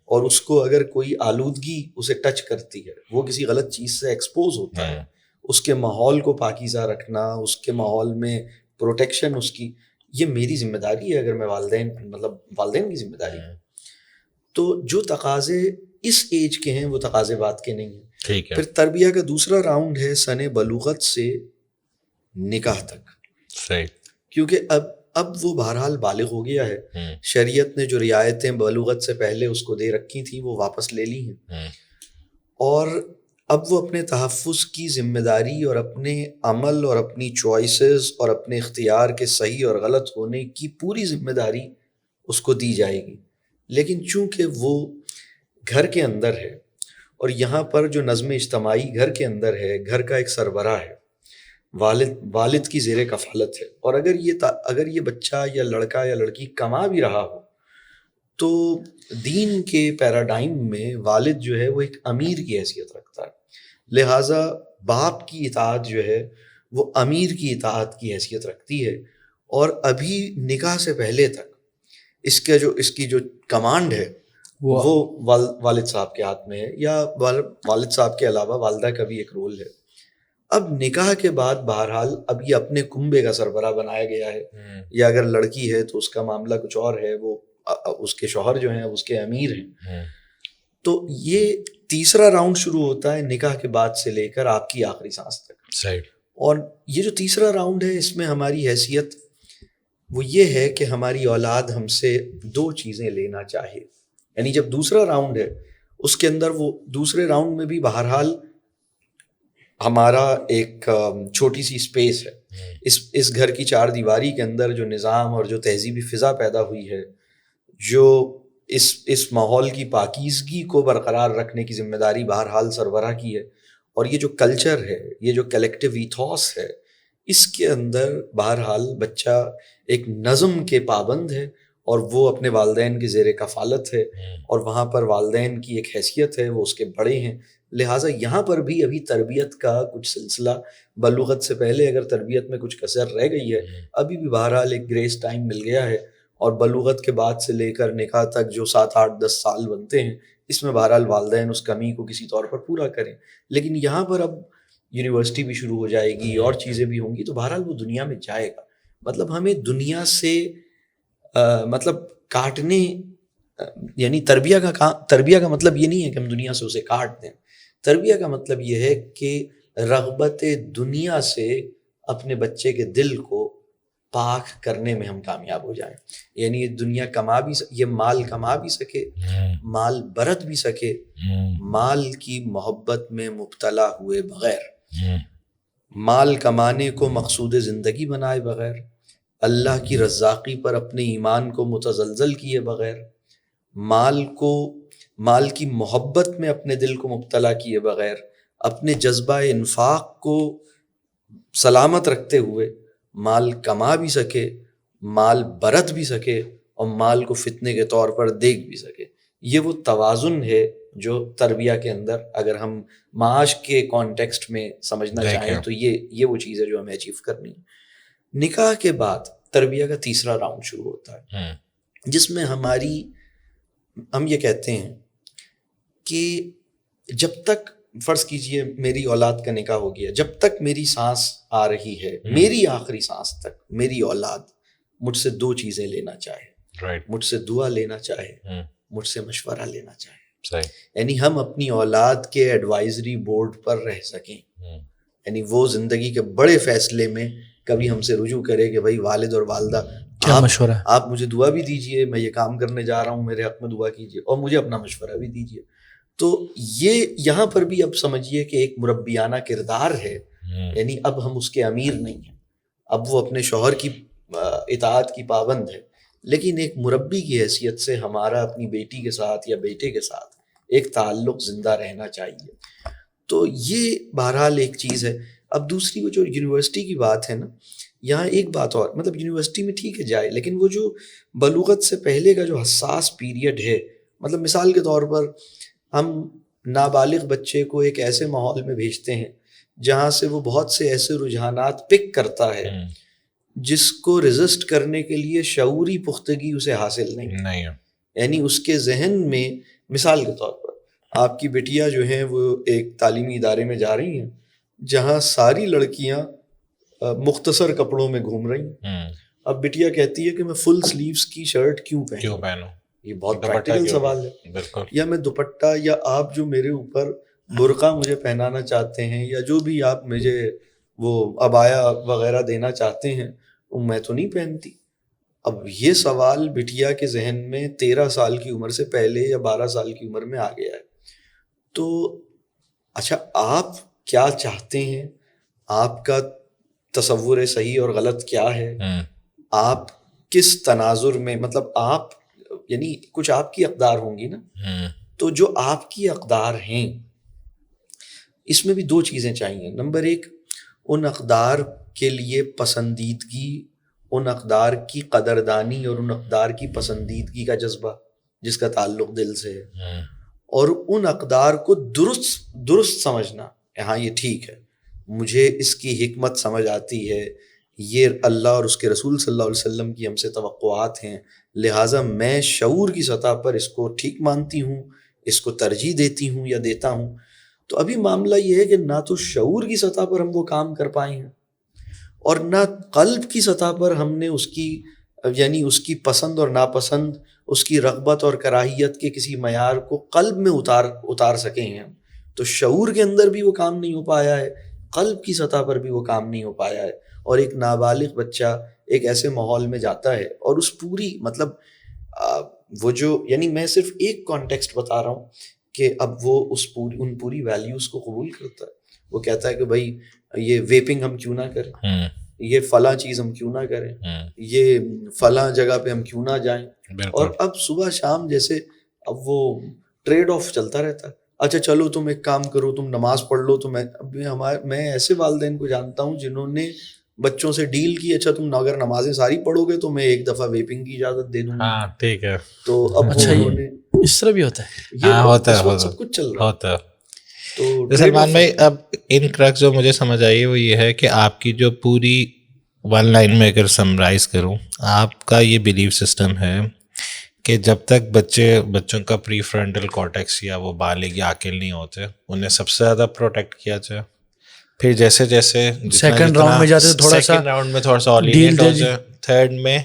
اور اس کو اگر کوئی آلودگی اسے ٹچ کرتی ہے, وہ کسی غلط چیز سے ایکسپوز ہوتا ہے, اس کے ماحول کو پاکیزہ رکھنا, اس کے ماحول میں پروٹیکشن اس کی, یہ میری ذمہ داری ہے. اگر میں والدین کی ذمہ داری ہے. تو جو تقاضے اس ایج کے ہیں وہ تقاضے بات کے نہیں ہیں. پھر تربیہ کا دوسرا راؤنڈ ہے سن بلوغت سے نکاح تک. صحیح. کیونکہ اب وہ بہرحال بالغ ہو گیا ہے. شریعت نے جو رعایتیں بلوغت سے پہلے اس کو دے رکھی تھیں وہ واپس لے لی ہیں, اور اب وہ اپنے تحفظ کی ذمہ داری اور اپنے عمل اور اپنی چوائسز اور اپنے اختیار کے صحیح اور غلط ہونے کی پوری ذمہ داری اس کو دی جائے گی. لیکن چونکہ وہ گھر کے اندر ہے, اور یہاں پر جو نظم اجتماعی گھر کے اندر ہے, گھر کا ایک سربراہ ہے, والد کی زیر کفالت ہے, اور اگر یہ بچہ یا لڑکا یا لڑکی کما بھی رہا ہو تو دین کے پیراڈائم میں والد جو ہے وہ ایک امیر کی حیثیت رکھتا ہے. لہٰذا باپ کی اطاعت جو ہے وہ امیر کی اطاعت کی حیثیت رکھتی ہے. اور ابھی نکاح سے پہلے تک اس کی جو کمانڈ ہے وہ والد صاحب کے ہاتھ میں ہے, یا والد صاحب کے علاوہ والدہ کا بھی ایک رول ہے. اب نکاح کے بعد بہرحال اب یہ اپنے کنبے کا سربراہ بنایا گیا ہے, یا اگر لڑکی ہے تو اس کا معاملہ کچھ اور ہے, وہ اس کے شوہر جو ہیں اس کے امیر ہیں. تو یہ تیسرا راؤنڈ شروع ہوتا ہے نکاح کے بعد سے لے کر آپ کی آخری سانس تک. صحیح. اور یہ جو تیسرا راؤنڈ ہے اس میں ہماری حیثیت وہ یہ ہے کہ ہماری اولاد ہم سے 2 چیزیں لینا چاہے. یعنی جب دوسرا راؤنڈ ہے اس کے اندر وہ دوسرے راؤنڈ میں بھی بہرحال ہمارا ایک چھوٹی سی اسپیس ہے. اس گھر کی 4 دیواری کے اندر جو نظام اور جو تہذیبی فضا پیدا ہوئی ہے, جو اس ماحول کی پاکیزگی کو برقرار رکھنے کی ذمہ داری بہرحال سربراہ کی ہے, اور یہ جو کلچر ہے, یہ جو کلیکٹیو ایتھوس ہے, اس کے اندر بہرحال بچہ ایک نظم کے پابند ہے, اور وہ اپنے والدین کے زیر کفالت ہے, اور وہاں پر والدین کی ایک حیثیت ہے, وہ اس کے بڑے ہیں. لہٰذا یہاں پر بھی ابھی تربیت کا کچھ سلسلہ, بلوغت سے پہلے اگر تربیت میں کچھ کسر رہ گئی ہے, ابھی بھی بہرحال ایک گریس ٹائم مل گیا ہے. اور بلوغت کے بعد سے لے کر نکاح تک جو 7, 8, 10 سال بنتے ہیں, اس میں بہرحال والدین اس کمی کو کسی طور پر پورا کریں. لیکن یہاں پر اب یونیورسٹی بھی شروع ہو جائے گی اور چیزیں بھی ہوں گی, تو بہرحال وہ دنیا میں جائے گا. مطلب ہمیں دنیا سے مطلب کاٹنے, یعنی تربیہ کا مطلب یہ نہیں ہے کہ ہم دنیا سے اسے کاٹ دیں. تربیہ کا مطلب یہ ہے کہ رغبت دنیا سے اپنے بچے کے دل کو پاک کرنے میں ہم کامیاب ہو جائیں. یعنی یہ دنیا کما بھی یہ مال کما بھی سکے, مال برت بھی سکے, مال کی محبت میں مبتلا ہوئے بغیر, مال کمانے کو مقصود زندگی بنائے بغیر, اللہ کی رزاقی پر اپنے ایمان کو متزلزل کیے بغیر, مال کی محبت میں اپنے دل کو مبتلا کیے بغیر, اپنے جذبہ انفاق کو سلامت رکھتے ہوئے مال کما بھی سکے, مال برت بھی سکے اور مال کو فتنے کے طور پر دیکھ بھی سکے. یہ وہ توازن ہے جو تربیہ کے اندر اگر ہم معاش کے کانٹیکسٹ میں سمجھنا چاہیں تو یہ وہ چیز ہے جو ہمیں اچیو کرنی ہے. نکاح کے بعد تربیہ کا تیسرا راؤنڈ شروع ہوتا ہے, جس میں ہم یہ کہتے ہیں کہ جب تک فرض کیجئے میری اولاد کا نکاح ہو گیا, جب تک میری سانس آ رہی ہے, میری آخری سانس تک میری اولاد مجھ سے دو چیزیں لینا چاہے, مجھ سے دعا لینا چاہے, مجھ سے مشورہ لینا چاہے. یعنی ہم اپنی اولاد کے ایڈوائزری بورڈ پر رہ سکیں, یعنی وہ زندگی کے بڑے فیصلے میں کبھی ہم سے رجوع کرے کہ بھائی والد اور والدہ کیا مشورہ, آپ مجھے دعا بھی دیجئے, میں یہ کام کرنے جا رہا ہوں, میرے حق میں دعا کیجئے اور مجھے اپنا مشورہ بھی دیجئے. تو یہ یہاں پر بھی اب سمجھیے کہ ایک مربیانہ کردار ہے. یعنی اب ہم اس کے امیر نہیں ہیں, اب وہ اپنے شوہر کی اطاعت کی پابند ہے, لیکن ایک مربی کی حیثیت سے ہمارا اپنی بیٹی کے ساتھ یا بیٹے کے ساتھ ایک تعلق زندہ رہنا چاہیے. تو یہ بہرحال ایک چیز ہے. اب دوسری وہ جو یونیورسٹی کی بات ہے نا, یہاں ایک بات اور, مطلب یونیورسٹی میں ٹھیک ہے جائے, لیکن وہ جو بلوغت سے پہلے کا جو حساس پیریڈ ہے, مطلب مثال کے طور پر ہم نابالغ بچے کو ایک ایسے ماحول میں بھیجتے ہیں جہاں سے وہ بہت سے ایسے رجحانات پک کرتا ہے جس کو ریزسٹ کرنے کے لیے شعوری پختگی اسے حاصل نہیں ہے. یعنی اس کے ذہن میں, مثال کے طور پر آپ کی بیٹیاں جو ہیں وہ ایک تعلیمی ادارے میں جا رہی ہیں جہاں ساری لڑکیاں مختصر کپڑوں میں گھوم رہی ہیں. اب بیٹیا کہتی ہے کہ میں فل سلیوز کی شرٹ کیوں پہنوں, یہ بہت پریکٹیکل سوال ہے. یا میں دوپٹہ, یا آپ جو میرے اوپر برقع مجھے پہنانا چاہتے ہیں, یا جو بھی آپ مجھے وہ عبایا وغیرہ دینا چاہتے ہیں, وہ میں تو نہیں پہنتی. اب یہ سوال بٹیا کے ذہن میں 13 سال کی عمر سے پہلے یا 12 سال کی عمر میں آ گیا ہے. تو اچھا آپ کیا چاہتے ہیں, آپ کا تصور صحیح اور غلط کیا ہے, آپ کس تناظر میں, مطلب آپ یعنی کچھ آپ کی اقدار ہوں گی نا, تو جو آپ کی اقدار ہیں اس میں بھی دو چیزیں چاہیے. نمبر ایک, ان اقدار کے لیے پسندیدگی, ان اقدار کی قدردانی اور ان اقدار کی پسندیدگی کا جذبہ جس کا تعلق دل سے ہے, اور ان اقدار کو درست سمجھنا, ہاں یہ ٹھیک ہے, مجھے اس کی حکمت سمجھ آتی ہے, یہ اللہ اور اس کے رسول صلی اللہ علیہ وسلم کی ہم سے توقعات ہیں, لہٰذا میں شعور کی سطح پر اس کو ٹھیک مانتی ہوں, اس کو ترجیح دیتی ہوں یا دیتا ہوں. تو ابھی معاملہ یہ ہے کہ نہ تو شعور کی سطح پر ہم وہ کام کر پائے ہیں, اور نہ قلب کی سطح پر ہم نے اس کی یعنی اس کی پسند اور ناپسند, اس کی رغبت اور کراہیت کے کسی معیار کو قلب میں اتار سکے ہیں. تو شعور کے اندر بھی وہ کام نہیں ہو پایا ہے, قلب کی سطح پر بھی وہ کام نہیں ہو پایا ہے. اور ایک نابالغ بچہ ایک ایسے ماحول میں جاتا ہے اور اس پوری مطلب وہ جو, یعنی میں صرف ایک کانٹیکسٹ بتا رہا ہوں کہ اب وہ ان پوری ویلیوز کو قبول کرتا ہے. وہ کہتا ہے کہ بھائی یہ ویپنگ ہم کیوں نہ کریں, یہ فلاں چیز ہم کیوں نہ کریں, یہ فلاں جگہ پہ ہم کیوں نہ جائیں. اور اب صبح شام جیسے اب وہ ٹریڈ آف چلتا رہتا ہے. اچھا چلو تم ایک کام کرو, تم نماز پڑھ لو. تو میں ایسے والدین کو جانتا ہوں جنہوں نے بچوں سے ڈیل کی, اچھا تم اگر نمازیں ساری پڑھو گے تو میں ایک دفعہ ویپنگ کی اجازت دے دوں گا. ٹھیک ہے. تو اب اچھا اس طرح بھی ہوتا ہے, ہوتا ہے سب کچھ چل رہا ہوتا ہے. تو سلمان بھائی, اب ان کرکس جو مجھے سمجھ آئی وہ یہ ہے کہ آپ کی جو پوری ون لائن میں اگر سمرائز کروں, آپ کا یہ بلیف سسٹم ہے کہ جب تک بچوں کا پری فرنٹل کارٹیکس یا وہ بالغ یا عاقل نہیں ہوتے, انہیں سب سے زیادہ پروٹیکٹ کیا جائے. پھر جیسے سیکنڈ راؤنڈ میں جاتے تھوڑا سا آلینیٹ ہو جائے, تھرڈ میں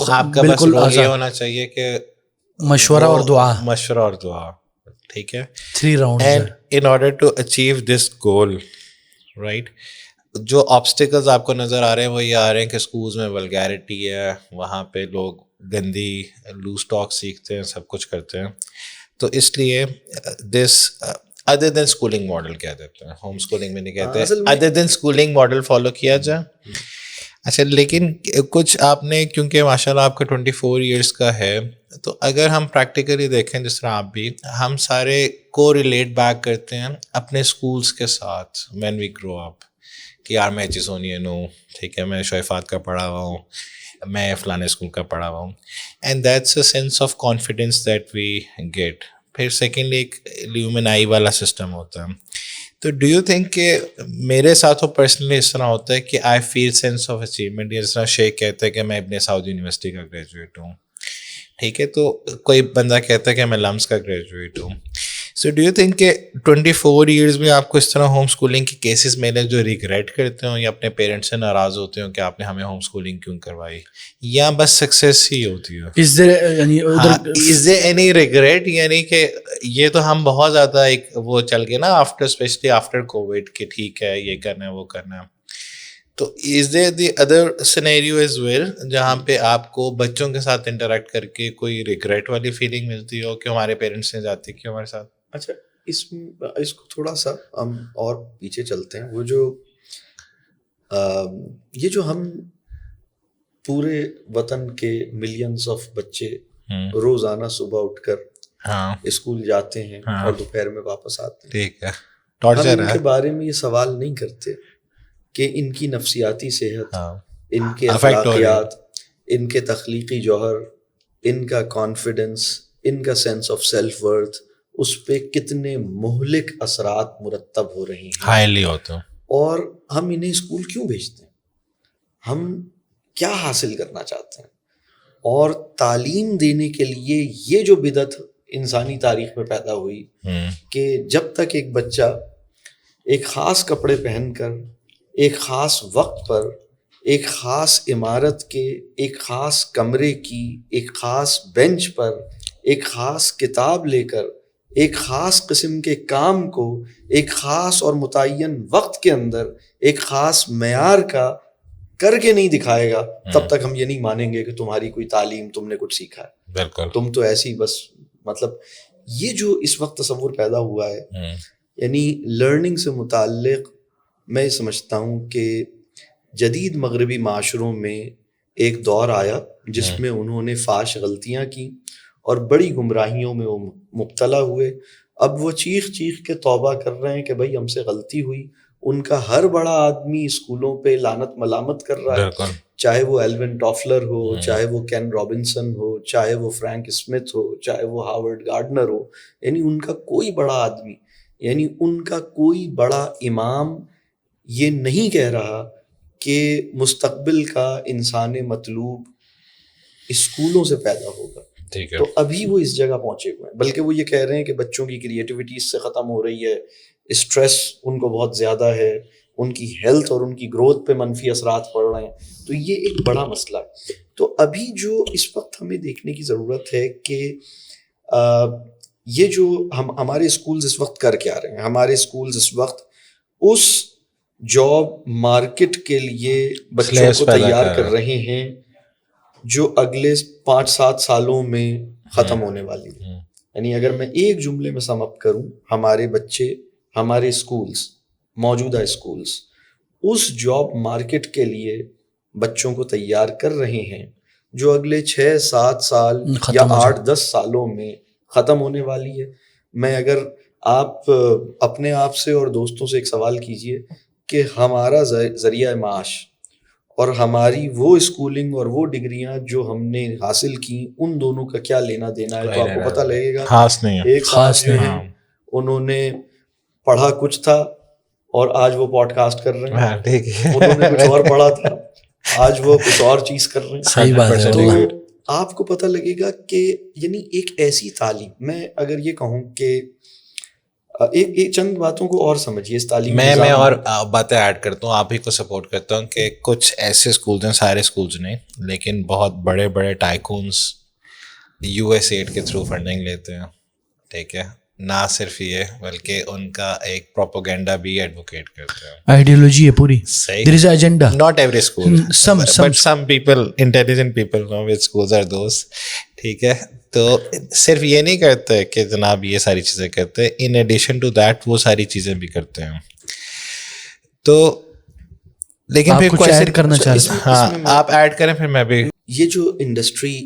آپ کا بس یہ ہونا چاہیے کہ مشورہ اور دعا. ٹھیک ہے. 3 round. in order to achieve this goal, right, جو آبسٹیکلز آپ کو نظر آ رہے ہیں وہ یہ آ رہے ہیں کہ اسکولز میں ولگیرٹی ہے, وہاں پہ لوگ گندی لوز ٹاک سیکھتے ہیں, سب کچھ کرتے ہیں. تو اس لیے this other than schooling model کہہ دیتے ہیں, ہوم اسکولنگ میں نہیں کہتے, other than schooling model follow کیا جائے. اچھا, لیکن کچھ آپ نے, کیونکہ ماشاء اللہ آپ کا 24 ایئرس کا ہے, تو اگر ہم پریکٹیکلی دیکھیں جس طرح آپ بھی, ہم سارے کو ریلیٹ بیک کرتے ہیں اپنے اسکولس کے ساتھ وین وی گرو اپ, کہ یار میں ایچیسونین ہوں, ٹھیک ہے, میں شویفات کا پڑھا ہوا ہوں, میں فلانے اسکول کا پڑھا ہوا ہوں, and that's a sense of confidence that we get. پھر سیکنڈلی ایک لیومنائی والا سسٹم ہوتا ہے. تو ڈو یو تھنک کہ میرے ساتھ پرسنلی اس طرح ہوتا ہے کہ آئی فیل سینس آف اچیومنٹ, جس طرح شیخ کہتا ہے کہ میں ابن سعود یونیورسٹی کا گریجویٹ ہوں, ٹھیک ہے, تو کوئی بندہ کہتا ہے کہ میں لمس کا گریجویٹ ہوں. سو ڈو یو تھنک کہ 24 ایئرز میں آپ کو اس طرح ہوم اسکولنگ کے کیسز ملے جو ریگریٹ کرتے ہوں, یا اپنے پیرنٹس سے ناراض ہوتے ہوں کہ آپ نے ہمیں ہوم اسکولنگ کیوں کروائی, یا بس سکسیس ہی ہوتی ہے؟ از دیر اینی ریگریٹ, یعنی کہ یہ تو ہم بہت زیادہ ایک وہ چل گئے نا آفٹر, اسپیشلی آفٹر کووڈ, کہ ٹھیک ہے یہ کرنا ہے وہ کرنا ہے. تو is there the other scenario as well جہاں پہ آپ کو بچوں کے ساتھ انٹریکٹ کر کے کوئی ریگریٹ والی فیلنگ ملتی ہو کہ ہمارے پیرنٹس نے جاتے کیوں ہمارے ساتھ؟ اچھا, اس کو تھوڑا سا ہم اور پیچھے چلتے ہیں. وہ جو یہ جو ہم پورے وطن کے ملینز آف بچے روزانہ صبح اٹھ کر اسکول جاتے ہیں اور دوپہر میں واپس آتے ہیں, ٹھیک ہے, ہم ان کے بارے میں یہ سوال نہیں کرتے کہ ان کی نفسیاتی صحت, ان کے اخلاقیات, ان کے تخلیقی جوہر, ان کا کانفیڈنس, ان کا سینس آف سیلف ورتھ, اس پہ کتنے مہلک اثرات مرتب ہو رہی ہیں, ہائیلی ہوتے ہیں. اور ہم انہیں اسکول کیوں بھیجتے ہیں, ہم کیا حاصل کرنا چاہتے ہیں, اور تعلیم دینے کے لیے یہ جو بدعت انسانی تاریخ میں پیدا ہوئی کہ جب تک ایک بچہ ایک خاص کپڑے پہن کر ایک خاص وقت پر ایک خاص عمارت کے ایک خاص کمرے کی ایک خاص بینچ پر ایک خاص کتاب لے کر ایک خاص قسم کے کام کو ایک خاص اور متعین وقت کے اندر ایک خاص معیار کا کر کے نہیں دکھائے گا, تب تک ہم یہ نہیں مانیں گے کہ تمہاری کوئی تعلیم, تم نے کچھ سیکھا ہے. بالکل, تم تو ایسی بس, مطلب یہ جو اس وقت تصور پیدا ہوا ہے, یعنی لرننگ سے متعلق میں سمجھتا ہوں کہ جدید مغربی معاشروں میں ایک دور آیا جس میں انہوں نے فاش غلطیاں کی اور بڑی گمراہیوں میں وہ مبتلا ہوئے. اب وہ چیخ چیخ کے توبہ کر رہے ہیں کہ بھائی ہم سے غلطی ہوئی. ان کا ہر بڑا آدمی اسکولوں پہ لعنت ملامت کر رہا ہے, چاہے وہ ایلون ٹافلر ہو, چاہے وہ کین رابنسن ہو, چاہے وہ فرینک اسمتھ ہو, چاہے وہ ہاورڈ گارڈنر ہو. یعنی ان کا کوئی بڑا آدمی, یعنی ان کا کوئی بڑا امام یہ نہیں کہہ رہا کہ مستقبل کا انسان مطلوب اسکولوں سے پیدا ہوگا. تو ابھی وہ اس جگہ پہنچے ہوئے ہیں, بلکہ وہ یہ کہہ رہے ہیں کہ بچوں کی کریٹیوٹی اس سے ختم ہو رہی ہے, اسٹریس ان کو بہت زیادہ ہے, ان کی ہیلتھ اور ان کی گروتھ پہ منفی اثرات پڑ رہے ہیں. تو یہ ایک بڑا مسئلہ ہے. تو ابھی جو اس وقت ہمیں دیکھنے کی ضرورت ہے کہ یہ جو ہمارے اسکولز اس وقت کر کے آ رہے ہیں, ہمارے اسکولز اس وقت اس جاب مارکیٹ کے لیے بچوں کو تیار کر رہے ہیں جو اگلے 5-7 سالوں میں ختم ہونے والی ہے. یعنی اگر میں ایک جملے میں سم اپ کروں, ہمارے بچے, ہمارے اسکولز, موجودہ اسکولز اس جاب مارکیٹ کے لیے بچوں کو تیار کر رہے ہیں جو اگلے 6-7 سال یا 8-10 سالوں میں ختم ہونے والی ہے. میں اگر آپ اپنے آپ سے اور دوستوں سے ایک سوال کیجئے کہ ہمارا ذریعہ معاش اور ہماری وہ اسکولنگ اور وہ ڈگریاں جو ہم نے حاصل کی, ان دونوں کا کیا لینا دینا ہے, تو آپ کو پتہ لگے گا خاص نہیں ہے. ایک خاص جو ہے انہوں نے پڑھا کچھ تھا اور آج وہ پوڈ کاسٹ کر رہے ہیں, انہوں نے کچھ اور پڑھا تھا, آج وہ کچھ اور چیز کر رہے ہیں. صحیح بات ہے. تو آپ کو پتہ لگے گا کہ یعنی ایک ایسی تعلیم, میں اگر یہ کہوں کہ ایک چند باتوں کو اور سمجھیے اس تعلیم میں اور باتیں ایڈ کرتا ہوں, آپ ہی کو سپورٹ کرتا ہوں کہ کچھ ایسے اسکولز ہیں, سارے اسکولز نہیں لیکن بہت بڑے بڑے ٹائکونس USA کے تھرو فنڈنگ لیتے ہیں, ٹھیک ہے, نہ صرف یہ بلکہ ان کا ایک پروپیگنڈا بھی ایڈوکیٹ کرتے ہیں. آئیڈیالوجی ہے پوری. صحیح. There is an agenda. Not every school. Some Some people, intelligent people know which schools are those. ٹھیک ہے. تو صرف یہ نہیں کرتے کہ جناب یہ ساری چیزیں کرتے, ان ایڈیشن ٹو دیٹ وہ ساری چیزیں بھی کرتے ہیں. تو لیکن پھر کچھ ایڈ کرنا چاہ رہے ہیں. ہاں آپ ایڈ کریں پھر میں بھی. یہ جو انڈسٹری,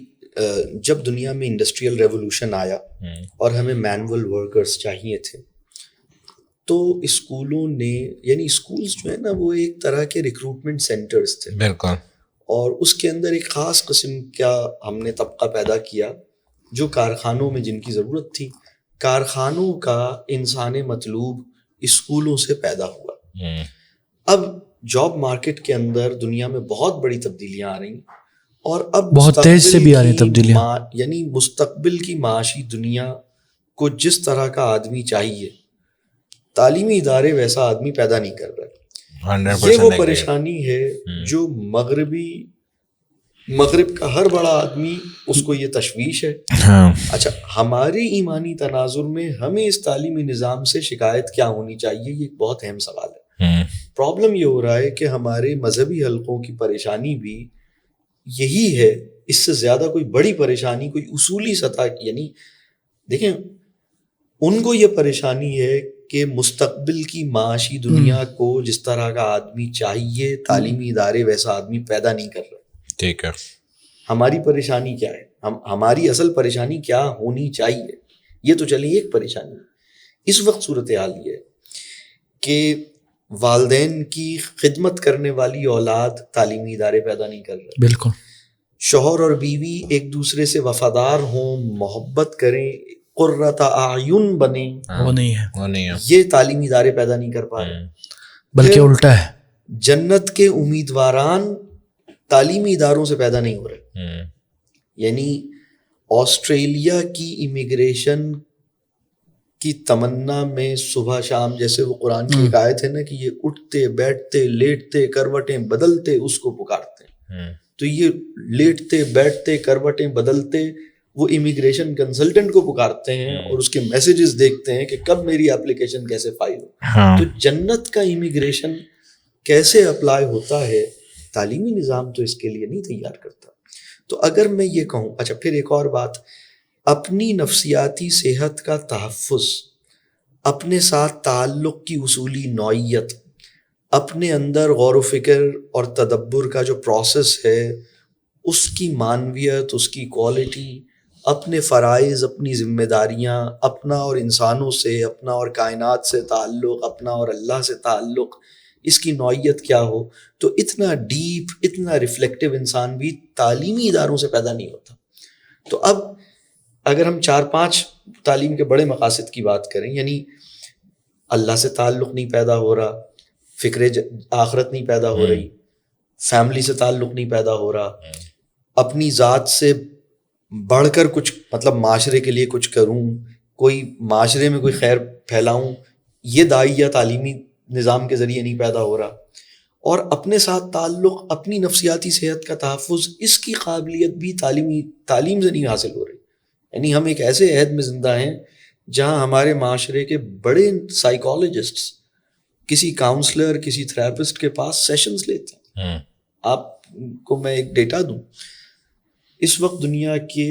جب دنیا میں انڈسٹریل ریولوشن آیا اور ہمیں مینول ورکرز چاہیے تھے, تو اسکولوں نے, یعنی اسکولز جو ہے نا وہ ایک طرح کے ریکروٹمنٹ سینٹرز تھے. بالکل. اور اس کے اندر ایک خاص قسم کا ہم نے طبقہ پیدا کیا جو کارخانوں میں جن کی ضرورت تھی. کارخانوں کا انسان مطلوب اسکولوں سے پیدا ہوا. اب جاب مارکیٹ کے اندر دنیا میں بہت بڑی تبدیلیاں آ رہی ہیں, اور اب بہت تیز سے بھی آ رہی ہیں تبدیلیاں. یعنی مستقبل کی معاشی دنیا کو جس طرح کا آدمی چاہیے, تعلیمی ادارے ویسا آدمی پیدا نہیں کر رہے. یہ وہ پریشانی ہے جو مغرب کا ہر بڑا آدمی اس کو یہ تشویش ہے. اچھا, ہمارے ایمانی تناظر میں ہمیں اس تعلیمی نظام سے شکایت کیا ہونی چاہیے, یہ ایک بہت اہم سوال ہے. پرابلم یہ ہو رہا ہے کہ ہمارے مذہبی حلقوں کی پریشانی بھی یہی ہے. اس سے زیادہ کوئی بڑی پریشانی کوئی اصولی سطح, یعنی دیکھیں ان کو یہ پریشانی ہے کہ مستقبل کی معاشی دنیا کو جس طرح کا آدمی چاہیے تعلیمی ادارے ویسا آدمی پیدا نہیں کر رہے. ٹھیک ہے. ہماری پریشانی کیا ہے, ہماری اصل پریشانی کیا ہونی چاہیے, یہ تو چلیے ایک پریشانی. اس وقت صورتحال یہ ہے کہ والدین کی خدمت کرنے والی اولاد تعلیمی ادارے پیدا نہیں کر رہے. بالکل. شوہر اور بیوی ایک دوسرے سے وفادار ہوں, محبت کریں, قرۃ اعین بنیں, وہ نہیں ہے. یہ تعلیمی ادارے پیدا نہیں کر پا رہے, بلکہ الٹا ہے. جنت کے امیدواران تعلیمی اداروں سے پیدا نہیں ہو رہے. یعنی آسٹریلیا کی امیگریشن کی تمنا میں صبح شام, جیسے وہ قرآن کی ایک آیت ہے نا کہ یہ اٹھتے بیٹھتے لیٹتے کروٹیں بدلتے اس کو پکارتے ہیں. تو یہ لیٹتے بیٹھتے کروٹیں بدلتے وہ امیگریشن کنسلٹنٹ کو پکارتے ہیں اور اس کے میسیجز دیکھتے ہیں کہ کب میری اپلیکیشن کیسے فائل ہو. تو جنت کا امیگریشن کیسے اپلائی ہوتا ہے, تعلیمی نظام تو اس کے لیے نہیں تیار کرتا. تو اگر میں یہ کہوں, اچھا پھر ایک اور بات, اپنی نفسیاتی صحت کا تحفظ, اپنے ساتھ تعلق کی اصولی نوعیت, اپنے اندر غور و فکر اور تدبر کا جو پروسیس ہے اس کی معنویت, اس کی کوالٹی, اپنے فرائض, اپنی ذمہ داریاں, اپنا اور انسانوں سے, اپنا اور کائنات سے تعلق, اپنا اور اللہ سے تعلق, اس کی نوعیت کیا ہو, تو اتنا ڈیپ, اتنا ریفلیکٹیو انسان بھی تعلیمی اداروں سے پیدا نہیں ہوتا. تو اب اگر ہم 4-5 تعلیم کے بڑے مقاصد کی بات کریں, یعنی اللہ سے تعلق نہیں پیدا ہو رہا, فکر آخرت نہیں پیدا ہو رہی, فیملی سے تعلق نہیں پیدا ہو رہا, اپنی ذات سے بڑھ کر کچھ مطلب معاشرے کے لیے کچھ کروں, کوئی معاشرے میں کوئی خیر پھیلاؤں, یہ داعیہ تعلیمی نظام کے ذریعے نہیں پیدا ہو رہا, اور اپنے ساتھ تعلق, اپنی نفسیاتی صحت کا تحفظ, اس کی قابلیت بھی تعلیم سے نہیں حاصل ہو رہی. یعنی ہم ایک ایسے عہد میں زندہ ہیں جہاں ہمارے معاشرے کے بڑے سائیکالوجسٹس کسی کاؤنسلر, کسی تھراپسٹ کے پاس سیشنز لیتے ہیں. آپ کو میں ایک ڈیٹا دوں, اس وقت دنیا کے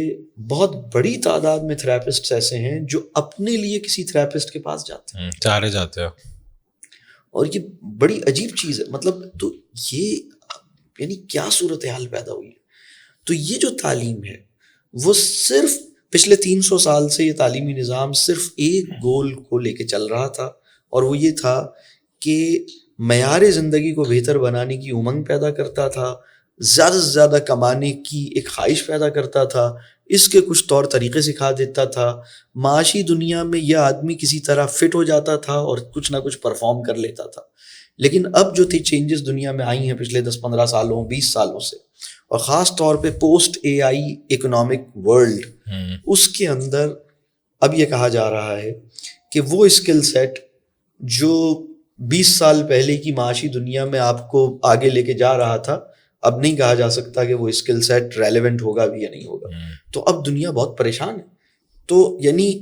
بہت بڑی تعداد میں تھراپسٹس ایسے ہیں جو اپنے لیے کسی تھراپسٹ کے پاس جاتے ہیں, چارے جاتے ہیں. اور یہ بڑی عجیب چیز ہے. مطلب تو یہ یعنی کیا صورتحال پیدا ہوئی ہے. تو یہ جو تعلیم ہے وہ صرف پچھلے 300 سال سے یہ تعلیمی نظام صرف ایک گول کو لے کے چل رہا تھا, اور وہ یہ تھا کہ معیار زندگی کو بہتر بنانے کی امنگ پیدا کرتا تھا, زیادہ سے زیادہ کمانے کی ایک خواہش پیدا کرتا تھا, اس کے کچھ طور طریقے سکھا دیتا تھا. معاشی دنیا میں یہ آدمی کسی طرح فٹ ہو جاتا تھا اور کچھ نہ کچھ پرفارم کر لیتا تھا. لیکن اب جو چینجز دنیا میں آئی ہیں پچھلے 10-15 سالوں 20 سالوں سے, اور خاص طور پہ پوسٹ اے آئی اکنامک ورلڈ, اس کے اندر اب یہ کہا جا رہا ہے کہ وہ اسکل سیٹ جو 20 سال پہلے کی معاشی دنیا میں آپ کو آگے لے کے جا رہا تھا, اب نہیں کہا جا سکتا کہ وہ اسکل سیٹ ریلیونٹ ہوگا بھی یا نہیں ہوگا. تو اب دنیا بہت پریشان ہے. تو یعنی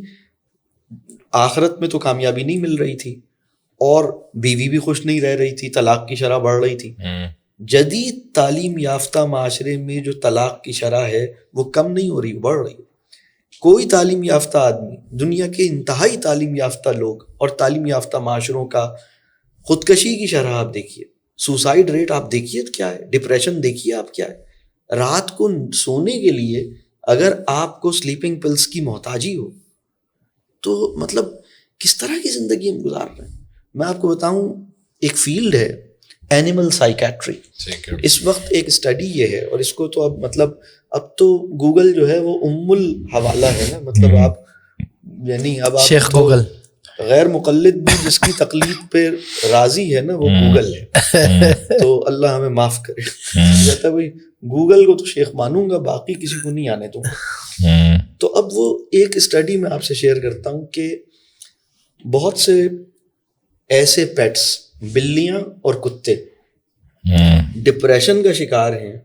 آخرت میں تو کامیابی نہیں مل رہی تھی اور بیوی بھی خوش نہیں رہ رہی تھی, طلاق کی شرح بڑھ رہی تھی. جدید تعلیم یافتہ معاشرے میں جو طلاق کی شرح ہے وہ کم نہیں ہو رہی, بڑھ رہی ہے. کوئی تعلیم یافتہ آدمی, دنیا کے انتہائی تعلیم یافتہ لوگ اور تعلیم یافتہ معاشروں کا خودکشی کی شرح آپ دیکھیے, سوسائڈ ریٹ آپ دیکھیے کیا ہے, ڈپریشن دیکھیے آپ کیا ہے. رات کو سونے کے لیے اگر آپ کو سلیپنگ پلس کی محتاجی ہو تو مطلب کس طرح کی زندگی ہم گزار رہے ہیں. میں آپ کو بتاؤں, ایک فیلڈ ہے اینیمل سائیکیٹری. اس وقت ایک اسٹڈی یہ ہے, اور اس کو تو اب مطلب اب تو گوگل جو ہے وہ الحوالہ ہے نا, مطلب آپ یعنی اب آپ شیخ گوگل, غیر مقلد بھی جس کی تقلید پہ راضی ہے نا وہ گوگل ہے. تو اللہ ہمیں معاف کرے. کہتا ہے بھائی گوگل کو تو شیخ مانوں گا, باقی کسی کو نہیں آنے دوں گا. تو اب وہ ایک اسٹڈی میں آپ سے شیئر کرتا ہوں کہ بہت سے ایسے پیٹس, بلیاں اور کتے ڈپریشن کا شکار ہیں,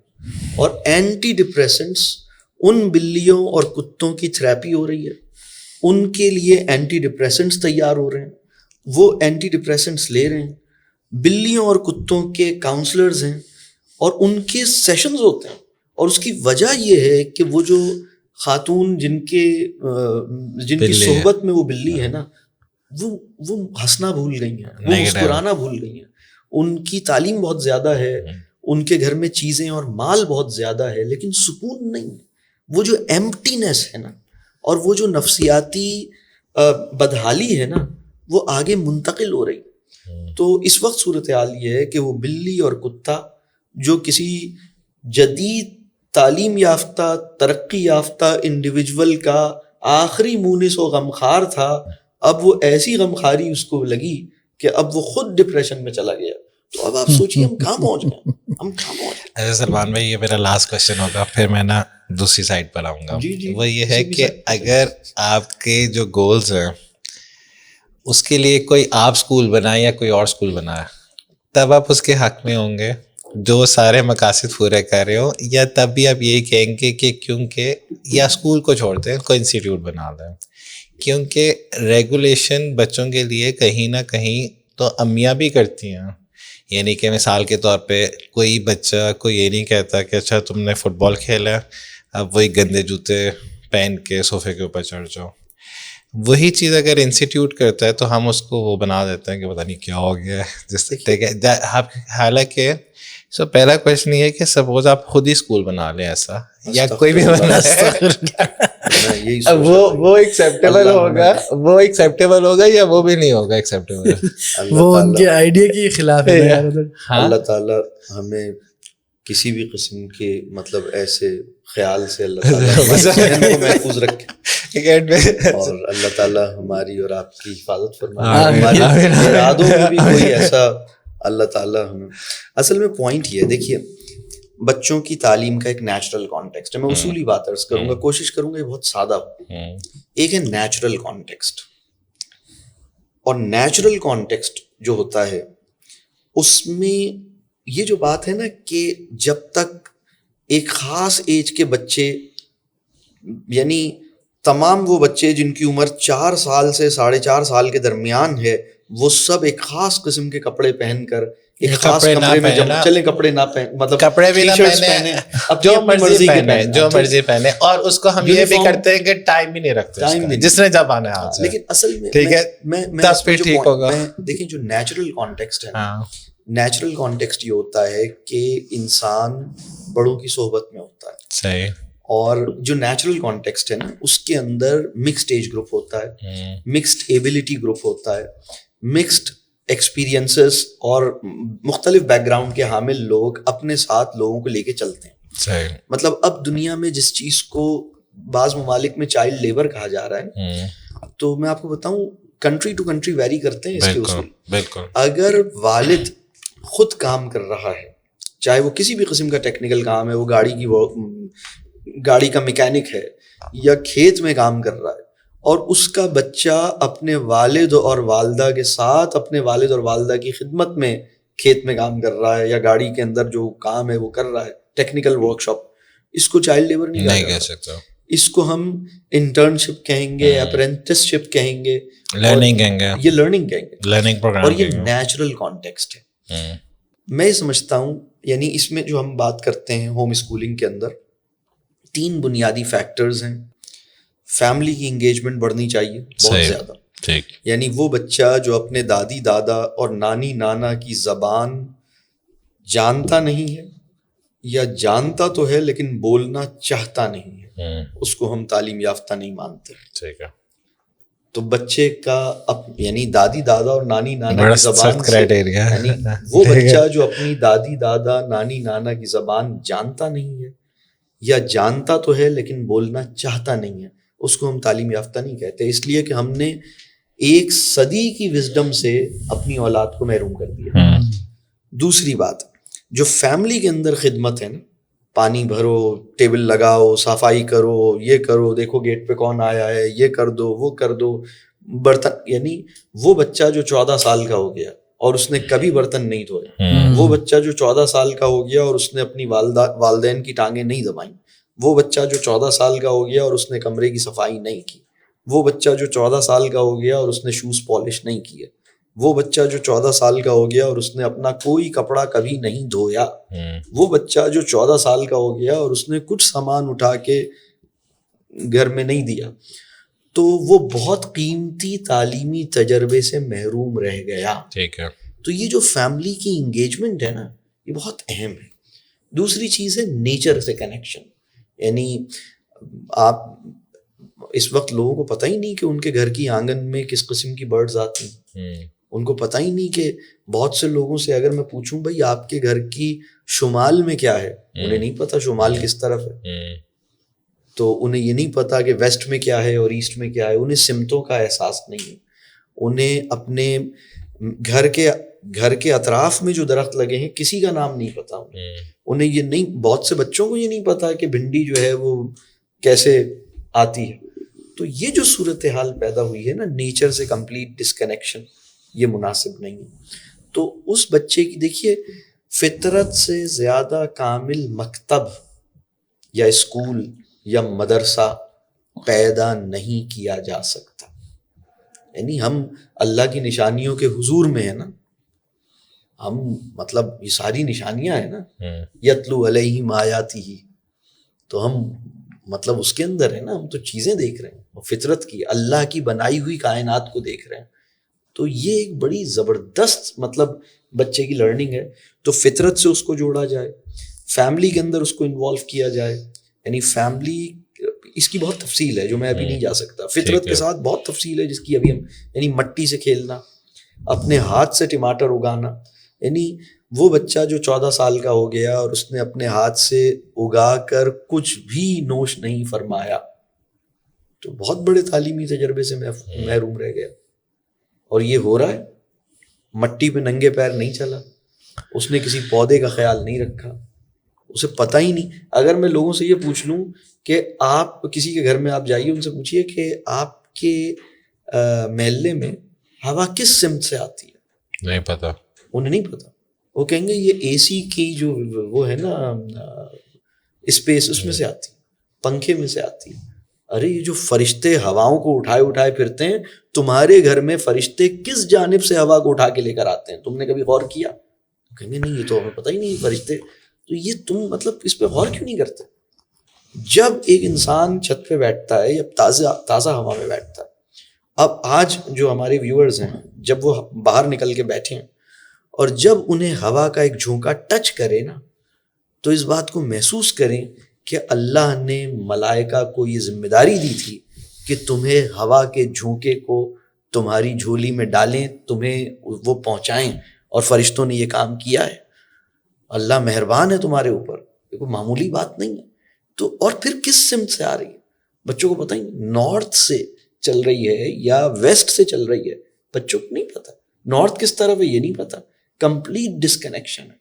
اور اینٹی ڈپریسنٹس ان بلیوں اور کتوں کی تھراپی ہو رہی ہے, ان کے لیے اینٹی ڈپریسنٹس تیار ہو رہے ہیں, وہ اینٹی ڈپریسنٹس لے رہے ہیں. بلیوں اور کتوں کے کاؤنسلرز ہیں اور ان کے سیشنز ہوتے ہیں, اور اس کی وجہ یہ ہے کہ وہ جو خاتون جن کی صحبت میں وہ بلی ہے نا, وہ ہنسنا بھول گئی ہیں, وہ مسکرانا بھول گئی ہیں. ان کی تعلیم بہت زیادہ ہے, ان کے گھر میں چیزیں اور مال بہت زیادہ ہے, لیکن سکون نہیں ہے. وہ جو ایمپٹینس ہے نا, اور وہ جو نفسیاتی بدحالی ہے نا, وہ آگے منتقل ہو رہی. تو اس وقت صورتحال یہ ہے کہ وہ بلی اور کتا جو کسی جدید تعلیم یافتہ ترقی یافتہ انڈیویجول کا آخری مونس و غمخوار تھا, اب وہ ایسی غمخواری اس کو لگی کہ اب وہ خود ڈپریشن میں چلا گیا. تو اب آپ سوچیے ہم کہاں پہنچ گئے, ہم کہاں پہنچ گئے. ایسے سلمان بھائی یہ میرا لاسٹ کوشچن ہوگا, پھر میں نا دوسری سائڈ پر آؤں گا. وہ یہ ہے کہ اگر آپ کے جو گولز ہیں اس کے لیے کوئی آپ اسکول بنائے یا کوئی اور اسکول بنائے, تب آپ اس کے حق میں ہوں گے جو سارے مقاصد پورے کر رہے ہو, یا تب بھی آپ یہی کہیں گے کہ کیونکہ یا اسکول کو چھوڑتے ہیں کوئی انسٹیٹیوٹ بنا دیں, کیونکہ ریگولیشن بچوں کے لیے کہیں نہ کہیں تو امیاں بھی کرتی ہیں. یعنی کہ مثال کے طور پہ کوئی بچہ کو یہ نہیں کہتا کہ اچھا تم نے فٹ بال کھیلا, اب وہی گندے جوتے پہن کے صوفے کے اوپر چڑھ جاؤ. وہی چیز اگر انسٹیٹیوٹ کرتا ہے تو ہم اس کو وہ بنا دیتے ہیں کہ پتہ نہیں کیا ہو گیا ہے. حالانکہ سو پہلا کوشچن یہ ہے کہ سپوز آپ خود ہی اسکول بنا لیں ایسا, یا کوئی بھی بنا وہ ایکسیپٹیبل ہوگا, وہ ایکسیپٹیبل ہوگا یا وہ بھی نہیں ہوگا ایکسیپٹیبل. وہ ان کے آئیڈیا کے خلاف ہے. اللہ تعالیٰ ہمیں کسی بھی قسم کے مطلب ایسے خیال سے اللہ تعالیٰ کو محفوظ رکھے, اور اللہ تعالیٰ ہماری اور آپ کی حفاظت فرمائے. ہمارے ارادوں میں بھی کوئی ایسا اللہ تعالیٰ ہمیں. اصل میں پوائنٹ یہ ہے, دیکھیے بچوں کی تعلیم کا ایک نیچرل کانٹیکسٹ ہے. میں اصولی بات عرض کروں گا, کوشش کروں گا یہ بہت سادہ ہو. ایک ہے نیچرل کانٹیکسٹ, اور نیچرل کانٹیکسٹ جو ہوتا ہے اس میں یہ جو بات ہے نا کہ جب تک ایک خاص ایج کے بچے, یعنی تمام وہ بچے جن کی عمر 4 سال سے 4.5 سال کے درمیان ہے, وہ سب ایک خاص قسم کے کپڑے پہن کر ایک خاص کمرے میں جب چلیں, کپڑے نہ پہن مطلب کپڑے بھی نہ پہنے, جو مرضی پہنے, اور اس کو ہم یہ بھی کرتے ہیں کہ ٹائم بھی نہیں رکھتے, جس نے جب آنا ہے. لیکن اصل میں ٹھیک ہے تب پھر ٹھیک ہوگا. دیکھیں جو نیچرل کانٹیکسٹ ہے, نیچرل کانٹیکسٹ یہ ہوتا ہے کہ انسان بڑوں کی صحبت میں ہوتا ہے. صحیح. اور جو نیچرل کانٹیکسٹ ہے نا اس کے اندر مکسڈ ایج گروپ ہوتا ہے, مکسڈ ایبلٹی گروپ ہوتا ہے, مکسڈ ایکسپیرینسز اور مختلف بیک گراؤنڈ کے حامل لوگ اپنے ساتھ لوگوں کو لے کے چلتے ہیں. صحیح. مطلب اب دنیا میں جس چیز کو بعض ممالک میں چائلڈ لیبر کہا جا رہا ہے, تو میں آپ کو بتاؤں کنٹری ٹو کنٹری ویری کرتے ہیں اس کے اصول. بالکل. اگر والد خود کام کر رہا ہے, چاہے وہ کسی بھی قسم کا ٹیکنیکل کام ہے, وہ گاڑی کا میکینک ہے یا کھیت میں کام کر رہا ہے, اور اس کا بچہ اپنے والد اور والدہ کے ساتھ اپنے والد اور والدہ کی خدمت میں کھیت میں کام کر رہا ہے, یا گاڑی کے اندر جو کام ہے وہ کر رہا ہے, ٹیکنیکل ورک شاپ, اس کو چائلڈ لیبر نہیں کہہ سکتا. اس کو ہم انٹرنشپ کہیں گے, اپرینٹسشپ کہیں گے, لرننگ کہیں گے, یہ لرننگ کہیں گے, لرننگ پروگرام, اور یہ نیچرل کانٹیکسٹ ہے. میں سمجھتا ہوں یعنی اس میں جو ہم بات کرتے ہیں ہوم اسکولنگ کے اندر 3 بنیادی فیکٹرز ہیں. فیملی کی انگیجمنٹ بڑھنی چاہیے بہت زیادہ, یعنی وہ بچہ جو اپنے دادی دادا اور نانی نانا کی زبان جانتا نہیں ہے یا جانتا تو ہے لیکن بولنا چاہتا نہیں ہے, اس کو ہم تعلیم یافتہ نہیں مانتے. ٹھیک ہے, تو بچے کا یعنی دادی دادا اور نانی نانا کی زبان سے, یعنی وہ بچہ جو اپنی دادی دادا نانی نانا کی زبان جانتا نہیں ہے یا جانتا تو ہے لیکن بولنا چاہتا نہیں ہے, اس کو ہم تعلیم یافتہ نہیں کہتے, اس لیے کہ ہم نے 1 صدی کی وزڈم سے اپنی اولاد کو محروم کر دیا. دوسری بات, جو فیملی کے اندر خدمت ہے نا, پانی بھرو, ٹیبل لگاؤ, صفائی کرو, یہ کرو, دیکھو گیٹ پہ کون آیا ہے, یہ کر دو, وہ کر دو, برتن, یعنی وہ بچہ جو 14 سال کا ہو گیا اور اس نے کبھی برتن نہیں دھوئے, وہ بچہ جو 14 سال کا ہو گیا اور اس نے اپنی والدین کی ٹانگیں نہیں دبائیں, وہ بچہ جو 14 سال کا ہو گیا اور اس نے کمرے کی صفائی نہیں کی, وہ بچہ جو 14 سال کا ہو گیا اور اس نے شوز پالش نہیں کیے, وہ بچہ جو 14 سال کا ہو گیا اور اس نے اپنا کوئی کپڑا کبھی نہیں دھویا, وہ بچہ جو 14 سال کا ہو گیا اور اس نے کچھ سامان اٹھا کے گھر میں نہیں دیا, تو وہ بہت قیمتی تعلیمی تجربے سے محروم رہ گیا. ٹھیک ہے, تو یہ جو فیملی کی انگیجمنٹ ہے نا, یہ بہت اہم ہے. دوسری چیز ہے نیچر سے کنیکشن, یعنی آپ اس وقت لوگوں کو پتہ ہی نہیں کہ ان کے گھر کی آنگن میں کس قسم کی برڈز آتی ہیں, ان کو پتہ ہی نہیں کہ بہت سے لوگوں سے اگر میں پوچھوں بھائی آپ کے گھر کی شمال میں کیا ہے, انہیں نہیں پتا شمال کس طرف ہے, تو انہیں یہ نہیں پتا کہ ویسٹ میں کیا ہے اور ایسٹ میں کیا ہے, انہیں سمتوں کا احساس نہیں ہے, انہیں اپنے گھر کے اطراف میں جو درخت لگے ہیں کسی کا نام نہیں پتا, انہیں یہ نہیں, بہت سے بچوں کو یہ نہیں پتا کہ بھنڈی جو ہے وہ کیسے آتی ہے. تو یہ جو صورتحال پیدا ہوئی ہے نا, نیچر سے کمپلیٹ ڈسکنیکشن, یہ مناسب نہیں ہے. تو اس بچے کی دیکھیے فطرت سے زیادہ کامل مکتب یا اسکول یا مدرسہ پیدا نہیں کیا جا سکتا. یعنی ہم اللہ کی نشانیوں کے حضور میں ہیں نا, ہم مطلب یہ ساری نشانیاں ہیں نا, یتلو علیہم آیاتہ, تو ہم مطلب اس کے اندر ہے نا, ہم تو چیزیں دیکھ رہے ہیں, فطرت کی, اللہ کی بنائی ہوئی کائنات کو دیکھ رہے ہیں. تو یہ ایک بڑی زبردست مطلب بچے کی لرننگ ہے. تو فطرت سے اس کو جوڑا جائے, فیملی کے اندر اس کو انوالو کیا جائے, یعنی فیملی اس کی بہت تفصیل ہے جو میں ابھی نہیں جا سکتا. فطرت کے ساتھ بہت تفصیل ہے جس کی ابھی ہم, یعنی مٹی سے کھیلنا, اپنے ہاتھ سے ٹماٹر اگانا, یعنی وہ بچہ جو 14 سال کا ہو گیا اور اس نے اپنے ہاتھ سے اگا کر کچھ بھی نوش نہیں فرمایا, تو بہت بڑے تعلیمی تجربے سے محروم رہ گیا. اور یہ ہو رہا ہے, مٹی پہ ننگے پیر نہیں چلا, اس نے کسی پودے کا خیال نہیں رکھا, اسے پتہ ہی نہیں. اگر میں لوگوں سے یہ پوچھ لوں کہ آپ کسی کے گھر میں آپ جائیے, ان سے پوچھیے کہ آپ کے محلے میں ہوا کس سمت سے آتی ہے, نہیں پتہ, انہیں نہیں پتا. وہ کہیں گے یہ اے سی کی جو وہ ہے نا اسپیس, اس میں سے آتی, پنکھے میں سے آتی. ارے یہ جو فرشتے ہواؤں کو اٹھائے پھرتے ہیں, تمہارے گھر میں فرشتے کس جانب سے ہوا کو اٹھا کے لے کر آتے ہیں, تم نے کبھی غور کیا؟ کہیں گے نہیں, یہ تو ہمیں پتہ ہی نہیں فرشتے. تو یہ تم مطلب اس پہ غور کیوں نہیں کرتے؟ جب ایک انسان چھت پہ بیٹھتا ہے یا تازہ ہوا میں بیٹھتا ہے, اب آج جو ہمارے ویورز ہیں جب وہ باہر نکل کے بیٹھے ہیں اور جب انہیں ہوا کا ایک جھونکا ٹچ کرے نا, تو اس بات کو محسوس کریں کہ اللہ نے ملائکہ کو یہ ذمہ داری دی تھی کہ تمہیں ہوا کے جھونکے کو تمہاری جھولی میں ڈالیں, تمہیں وہ پہنچائیں, اور فرشتوں نے یہ کام کیا ہے. اللہ مہربان ہے تمہارے اوپر, یہ کوئی معمولی بات نہیں ہے. تو اور پھر کس سمت سے آ رہی ہے بچوں کو پتہ ہی نہیں, نارتھ سے چل رہی ہے یا ویسٹ سے چل رہی ہے, بچوں کو نہیں پتہ. نارتھ کس طرف ہے یہ نہیں پتہ, کمپلیٹ ڈسکنیکشن ہے.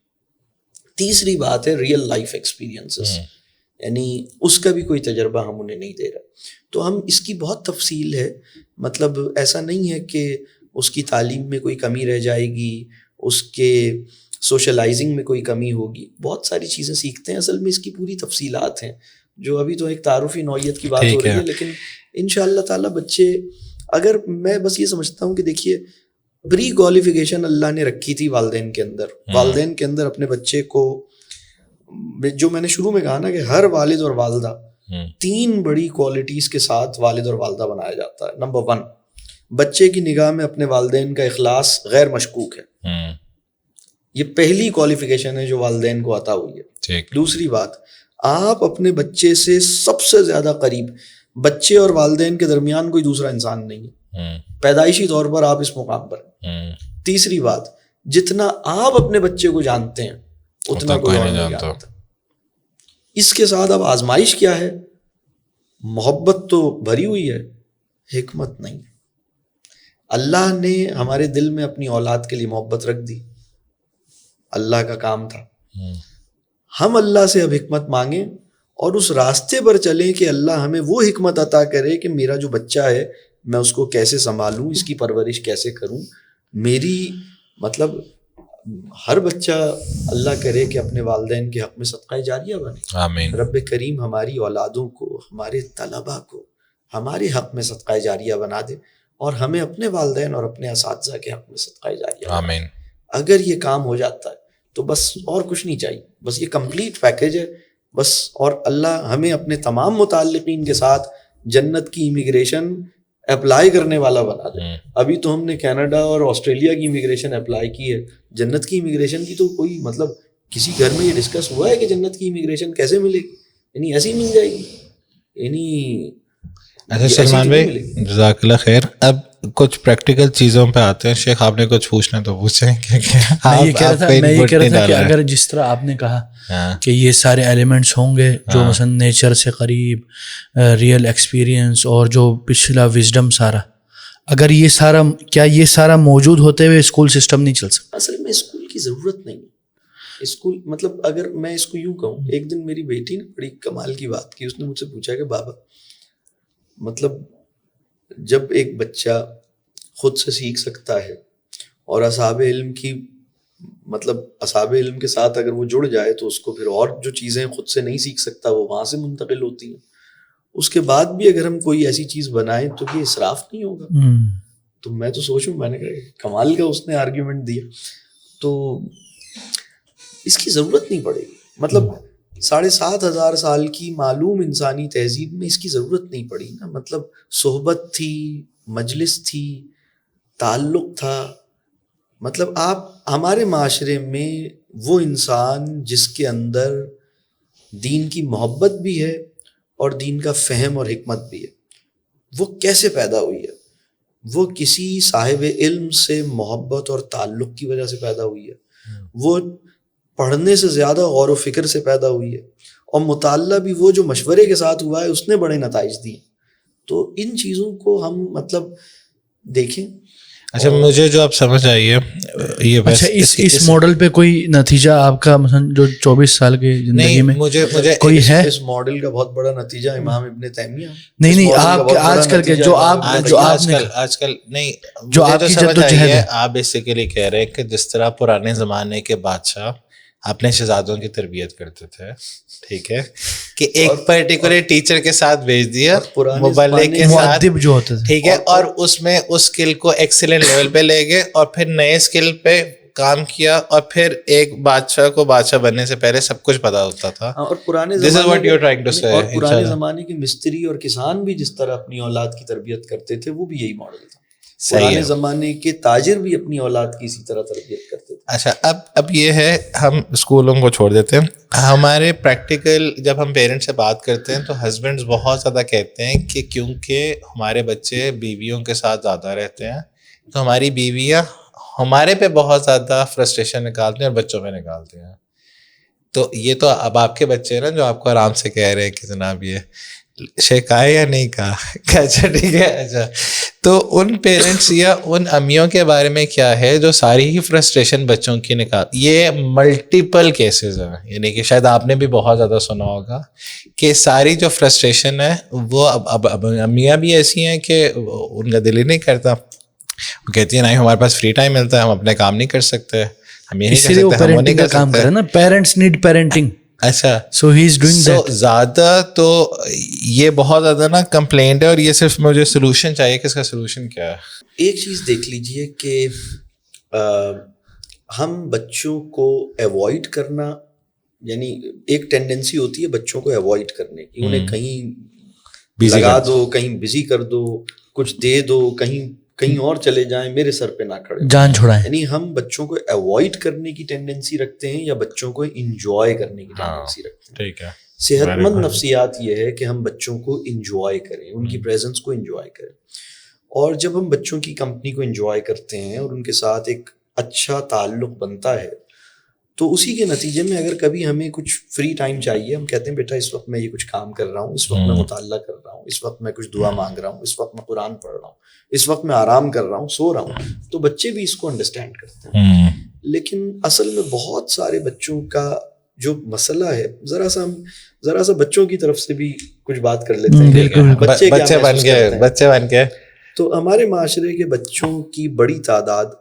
تیسری بات ہے ریئل لائف ایکسپیرینسز, یعنی اس کا بھی کوئی تجربہ ہم انہیں نہیں دے رہے. تو ہم اس کی بہت تفصیل ہے, مطلب ایسا نہیں ہے کہ اس کی تعلیم میں کوئی کمی رہ جائے گی, اس کے سوشلائزنگ میں کوئی کمی ہوگی, بہت ساری چیزیں سیکھتے ہیں. اصل میں اس کی پوری تفصیلات ہیں جو ابھی تو ایک تعارفی نوعیت کی بات ہو رہی ہے, لیکن ان شاء اللہ تعالیٰ بچے, اگر میں بس یہ سمجھتا ہوں کہ دیکھیے پری کوالیفیکیشن اللہ نے رکھی تھی والدین کے اندر. والدین کے اندر اپنے بچے کو, جو میں نے شروع میں کہا نا کہ ہر والد اور والدہ 3 بڑی کوالٹیز کے ساتھ والد اور والدہ بنایا جاتا ہے. نمبر 1, بچے کی نگاہ میں اپنے والدین کا اخلاص غیر مشکوک ہے. یہ پہلی کوالیفیکیشن ہے جو والدین کو عطا ہوئی ہے. دوسری بات, آپ اپنے بچے سے سب سے زیادہ قریب, بچے اور والدین کے درمیان کوئی دوسرا انسان نہیں ہے, پیدائشی طور پر آپ اس مقام پر. تیسری بات, جتنا آپ اپنے بچے کو جانتے ہیں اتنا کوئی اور نہیں جانتا. اس کے ساتھ اب آزمائش کیا ہے؟ محبت تو بھری ہوئی ہے, حکمت نہیں. اللہ نے ہمارے دل میں اپنی اولاد کے لیے محبت رکھ دی, اللہ کا کام تھا. ہم اللہ سے اب حکمت مانگیں اور اس راستے پر چلیں کہ اللہ ہمیں وہ حکمت عطا کرے کہ میرا جو بچہ ہے میں اس کو کیسے سنبھالوں, اس کی پرورش کیسے کروں. میری مطلب ہر بچہ اللہ کرے کہ اپنے والدین کے حق میں صدقہ جاریہ بنے. آمین. رب کریم ہماری اولادوں کو, ہمارے طلباء کو ہمارے حق میں صدقہ جاریہ بنا دے, اور ہمیں اپنے والدین اور اپنے اساتذہ کے حق میں صدقہ جاریہ. آمین. اگر یہ کام ہو جاتا ہے تو بس اور کچھ نہیں چاہیے, بس یہ کمپلیٹ پیکیج ہے بس. اور اللہ ہمیں اپنے تمام متعلقین کے ساتھ جنت کی امیگریشن اپلائی کرنے والا بنا دے. ابھی تو ہم نے کینیڈا اور آسٹریلیا کی امیگریشن اپلائی کی ہے, جنت کی امیگریشن کی تو کوئی مطلب کسی گھر میں یہ ڈسکس ہوا ہے کہ جنت کی امیگریشن کیسے ملے گی؟ یعنی ایسی مل جائے گی, یعنی. اچھا سلمان بھائی جزاک اللہ خیر. اب کچھ پریکٹیکل چیزوں پہ آتے ہیں. شیخ آپ نے کچھ پوچھنا تو پوچھیں. میں یہ کہہ رہا تھا کہ اگر جس طرح آپ نے کہا کہ یہ سارے ایلیمنٹس ہوں گے جو مثلا نیچر سے قریب, ریئل ایکسپیرینس اور جو پچھلا وزڈم سارا, اگر یہ سارا, کیا یہ سارا موجود ہوتے ہوئے اسکول سسٹم نہیں چل سکتا؟ اصل میں اسکول کی ضرورت نہیں ہے. اسکول مطلب اگر میں اس کو یوں کہوں, ایک دن میری بیٹی نے بڑی کمال کی بات کی. اس نے مجھ سے پوچھا کہ بابا مطلب جب ایک بچہ خود سے سیکھ سکتا ہے اور اصحاب علم کی مطلب اصحاب علم کے ساتھ اگر وہ جڑ جائے تو اس کو پھر اور جو چیزیں خود سے نہیں سیکھ سکتا وہ وہاں سے منتقل ہوتی ہیں. اس کے بعد بھی اگر ہم کوئی ایسی چیز بنائیں تو یہ اسراف نہیں ہوگا. تو میں تو سوچوں, میں نے کہا کمال کا اس نے آرگیومنٹ دیا. تو اس کی ضرورت نہیں پڑے گی. مطلب 7,500 سال کی معلوم انسانی تہذیب میں اس کی ضرورت نہیں پڑی نا. مطلب صحبت تھی, مجلس تھی, تعلق تھا. مطلب آپ ہمارے معاشرے میں وہ انسان جس کے اندر دین کی محبت بھی ہے اور دین کا فہم اور حکمت بھی ہے, وہ کیسے پیدا ہوئی ہے؟ وہ کسی صاحب علم سے محبت اور تعلق کی وجہ سے پیدا ہوئی ہے. وہ پڑھنے سے زیادہ غور و فکر سے پیدا ہوئی ہے, اور مطالعہ بھی وہ جو مشورے کے ساتھ ہوا ہے اس نے بڑے نتائج دیے. تو ان چیزوں کو ہم مطلب دیکھیں. اچھا مجھے جو آپ سمجھ آئیے یہ اچھا اس ماڈل پہ کوئی نتیجہ آپ کا مثلا جو 24 سال کی زندگی میں مجھے کوئی ہے؟ اس ماڈل کا بہت بڑا نتیجہ امام ابن تیمیہ. نہیں آپ آج کل کے جو آپ آج کل نہیں جو آپ کی جدوجہد ہے, آپ بیسیکلی کہہ رہے ہیں کہ جس طرح پرانے زمانے کے بادشاہ اپنے شہزادوں کی تربیت کرتے تھے, ٹھیک ہے, کہ ایک پرٹیکولر ٹیچر کے ساتھ بھیج دیا, مبلغ کے ساتھ جو ہوتے تھے, ٹھیک ہے, اور اس میں اس اسکل کو ایکسیلنٹ لیول پہ لے گئے اور پھر نئے اسکل پہ کام کیا, اور پھر ایک بادشاہ کو بادشاہ بننے سے پہلے سب کچھ پتا ہوتا تھا. اور پرانے زمانے کے مستری اور کسان بھی جس طرح اپنی اولاد کی تربیت کرتے تھے وہ بھی یہی ماڈل تھا. پرانے زمانے کے تاجر بھی اپنی اولاد کی اسی طرح تربیت کرتے تھے. اچھا اب یہ ہے, ہم اسکولوں کو چھوڑ دیتے ہیں. ہمارے پریکٹیکل جب ہم پیرنٹ سے بات کرتے ہیں تو ہسبینڈز بہت زیادہ کہتے ہیں کہ کیونکہ ہمارے بچے بیویوں کے ساتھ زیادہ رہتے ہیں تو ہماری بیویاں ہمارے پہ بہت زیادہ فرسٹریشن نکالتے ہیں اور بچوں پہ نکالتے ہیں. تو یہ تو اب آپ کے بچے ہیں نا جو آپ کو آرام سے کہہ رہے ہیں کہ جناب یہ شیخ آئے یا نہیں کہا. اچھا ٹھیک ہے. اچھا تو ان پیرنٹس یا ان امیوں کے بارے میں کیا ہے جو ساری ہی فرسٹریشن بچوں کی نکال, یہ ملٹیپل کیسز ہیں, یعنی کہ شاید آپ نے بھی بہت زیادہ سنا ہوگا کہ ساری جو فرسٹریشن ہے وہ اب امیاں بھی ایسی ہیں کہ ان کا دل ہی نہیں کرتا, وہ کہتی ہیں نہیں ہمارے پاس فری ٹائم ملتا ہے, ہم اپنے کام نہیں کر سکتے, ہم یہ نہیں اس کر لیے وہ سکتے, ہم وہ نہیں پیرنٹنگ کا کر کام سکتے. کرے نا, پیرنٹس نیڈ پیرنٹنگ, اچھا, سو ہی از ڈوئنگ سو دیٹ. زیادہ تو یہ بہت زیادہ نا کمپلینٹ ہے, اور یہ صرف مجھے سولوشن چاہیے کہ اس کا سولوشن کیا ہے. ایک چیز دیکھ لیجئے کہ ہم بچوں کو ایوائڈ کرنا, یعنی ایک ٹینڈنسی ہوتی ہے بچوں کو ایوائڈ کرنے کی, انہیں کہیں لگا دو, کہیں بزی کر دو, کچھ دے دو, کہیں اور چلے جائیں, میرے سر پہ نہ کھڑے, جان چھڑائیں. یعنی ہم بچوں کو ایوائڈ کرنے کی ٹینڈنسی رکھتے ہیں یا بچوں کو انجوائے کرنے کی ٹینڈنسی رکھتے ہیں. ٹھیک ہے, صحت مند نفسیات یہ ہے کہ ہم بچوں کو انجوائے کریں, ان کی پریزنس کو انجوائے کریں. اور جب ہم بچوں کی کمپنی کو انجوائے کرتے ہیں اور ان کے ساتھ ایک اچھا تعلق بنتا ہے, تو اسی کے نتیجے میں اگر کبھی ہمیں کچھ فری ٹائم چاہیے, ہم کہتے ہیں بیٹا اس وقت میں یہ کچھ کام کر رہا ہوں, اس وقت میں مطالعہ کر رہا ہوں, اس وقت میں کچھ دعا مانگ رہا ہوں, اس وقت میں قرآن پڑھ رہا ہوں, اس وقت میں آرام کر رہا ہوں, سو رہا ہوں, تو بچے بھی اس کو انڈرسٹینڈ کرتے ہیں. لیکن اصل میں بہت سارے بچوں کا جو مسئلہ ہے, ذرا سا بچوں کی طرف سے بھی کچھ بات کر لیتے ہیں. بچے بن کے تو ہمارے معاشرے کے بچوں کی بڑی تعداد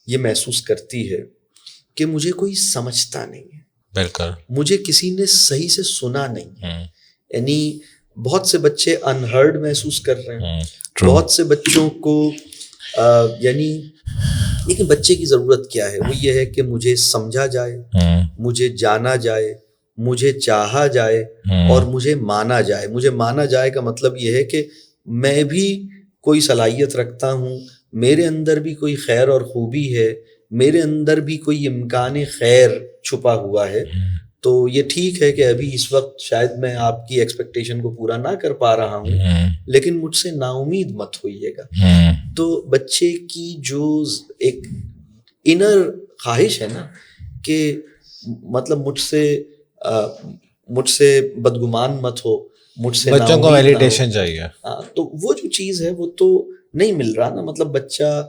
یہ محسوس کرتی ہے کہ مجھے کوئی سمجھتا نہیں ہے, بالکل, مجھے کسی نے صحیح سے سنا نہیں ہے. یعنی بہت سے بچے انہرڈ محسوس کر رہے ہیں, بہت سے بچوں کو یعنی لیکن بچے کی ضرورت کیا ہے, وہ یہ ہے کہ مجھے سمجھا جائے, مجھے جانا جائے, مجھے چاہا جائے اور مجھے مانا جائے. مجھے مانا جائے کا مطلب یہ ہے کہ میں بھی کوئی صلاحیت رکھتا ہوں, میرے اندر بھی کوئی خیر اور خوبی ہے, میرے اندر بھی کوئی امکان خیر چھپا ہوا ہے. تو یہ ٹھیک ہے کہ ابھی اس وقت شاید میں آپ کی ایکسپیکٹیشن کو پورا نہ کر پا رہا ہوں, لیکن مجھ سے نا امید مت ہوئیے گا. تو بچے کی جو ایک انر خواہش ہے نا کہ مطلب مجھ سے بدگمان مت ہو, مجھ سے بچوں کو ویلیڈیشن چاہیے. تو وہ جو چیز ہے وہ تو نہیں مل رہا نا. مطلب بچہ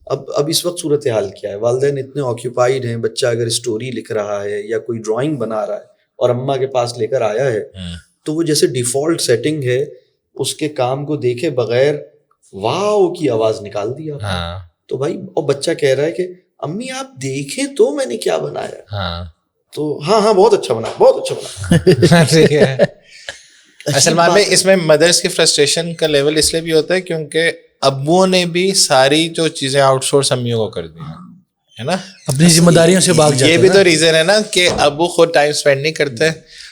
اب اس وقت صورتحال کیا ہے, والدین اتنے آکیوپائڈ ہیں, بچہ اگر اسٹوری لکھ رہا ہے یا کوئی ڈرائنگ بنا رہا ہے اور اماں کے پاس لے کر آیا ہے, تو وہ جیسے ڈیفالٹ سیٹنگ ہے, اس کے کام کو دیکھے بغیر واو کی آواز نکال دیا. تو بھائی, اور بچہ کہہ رہا ہے کہ امی آپ دیکھیں تو میں نے کیا بنایا. تو ہاں بہت اچھا بنا, بہت اچھا بنا. اصل میں اس میں مدرس کی فرسٹریشن کا لیول اس لیے بھی ہوتا ہے کیونکہ ابووں نے بھی ساری جو چیزیں آؤٹ سورس امیوں کو کر دی ہے نا, اپنی ذمہ داریوں سے بھاگ جاتے ہیں. یہ بھی تو ریزن ہے نا کہ ابو خود ٹائم اسپینڈ نہیں کرتے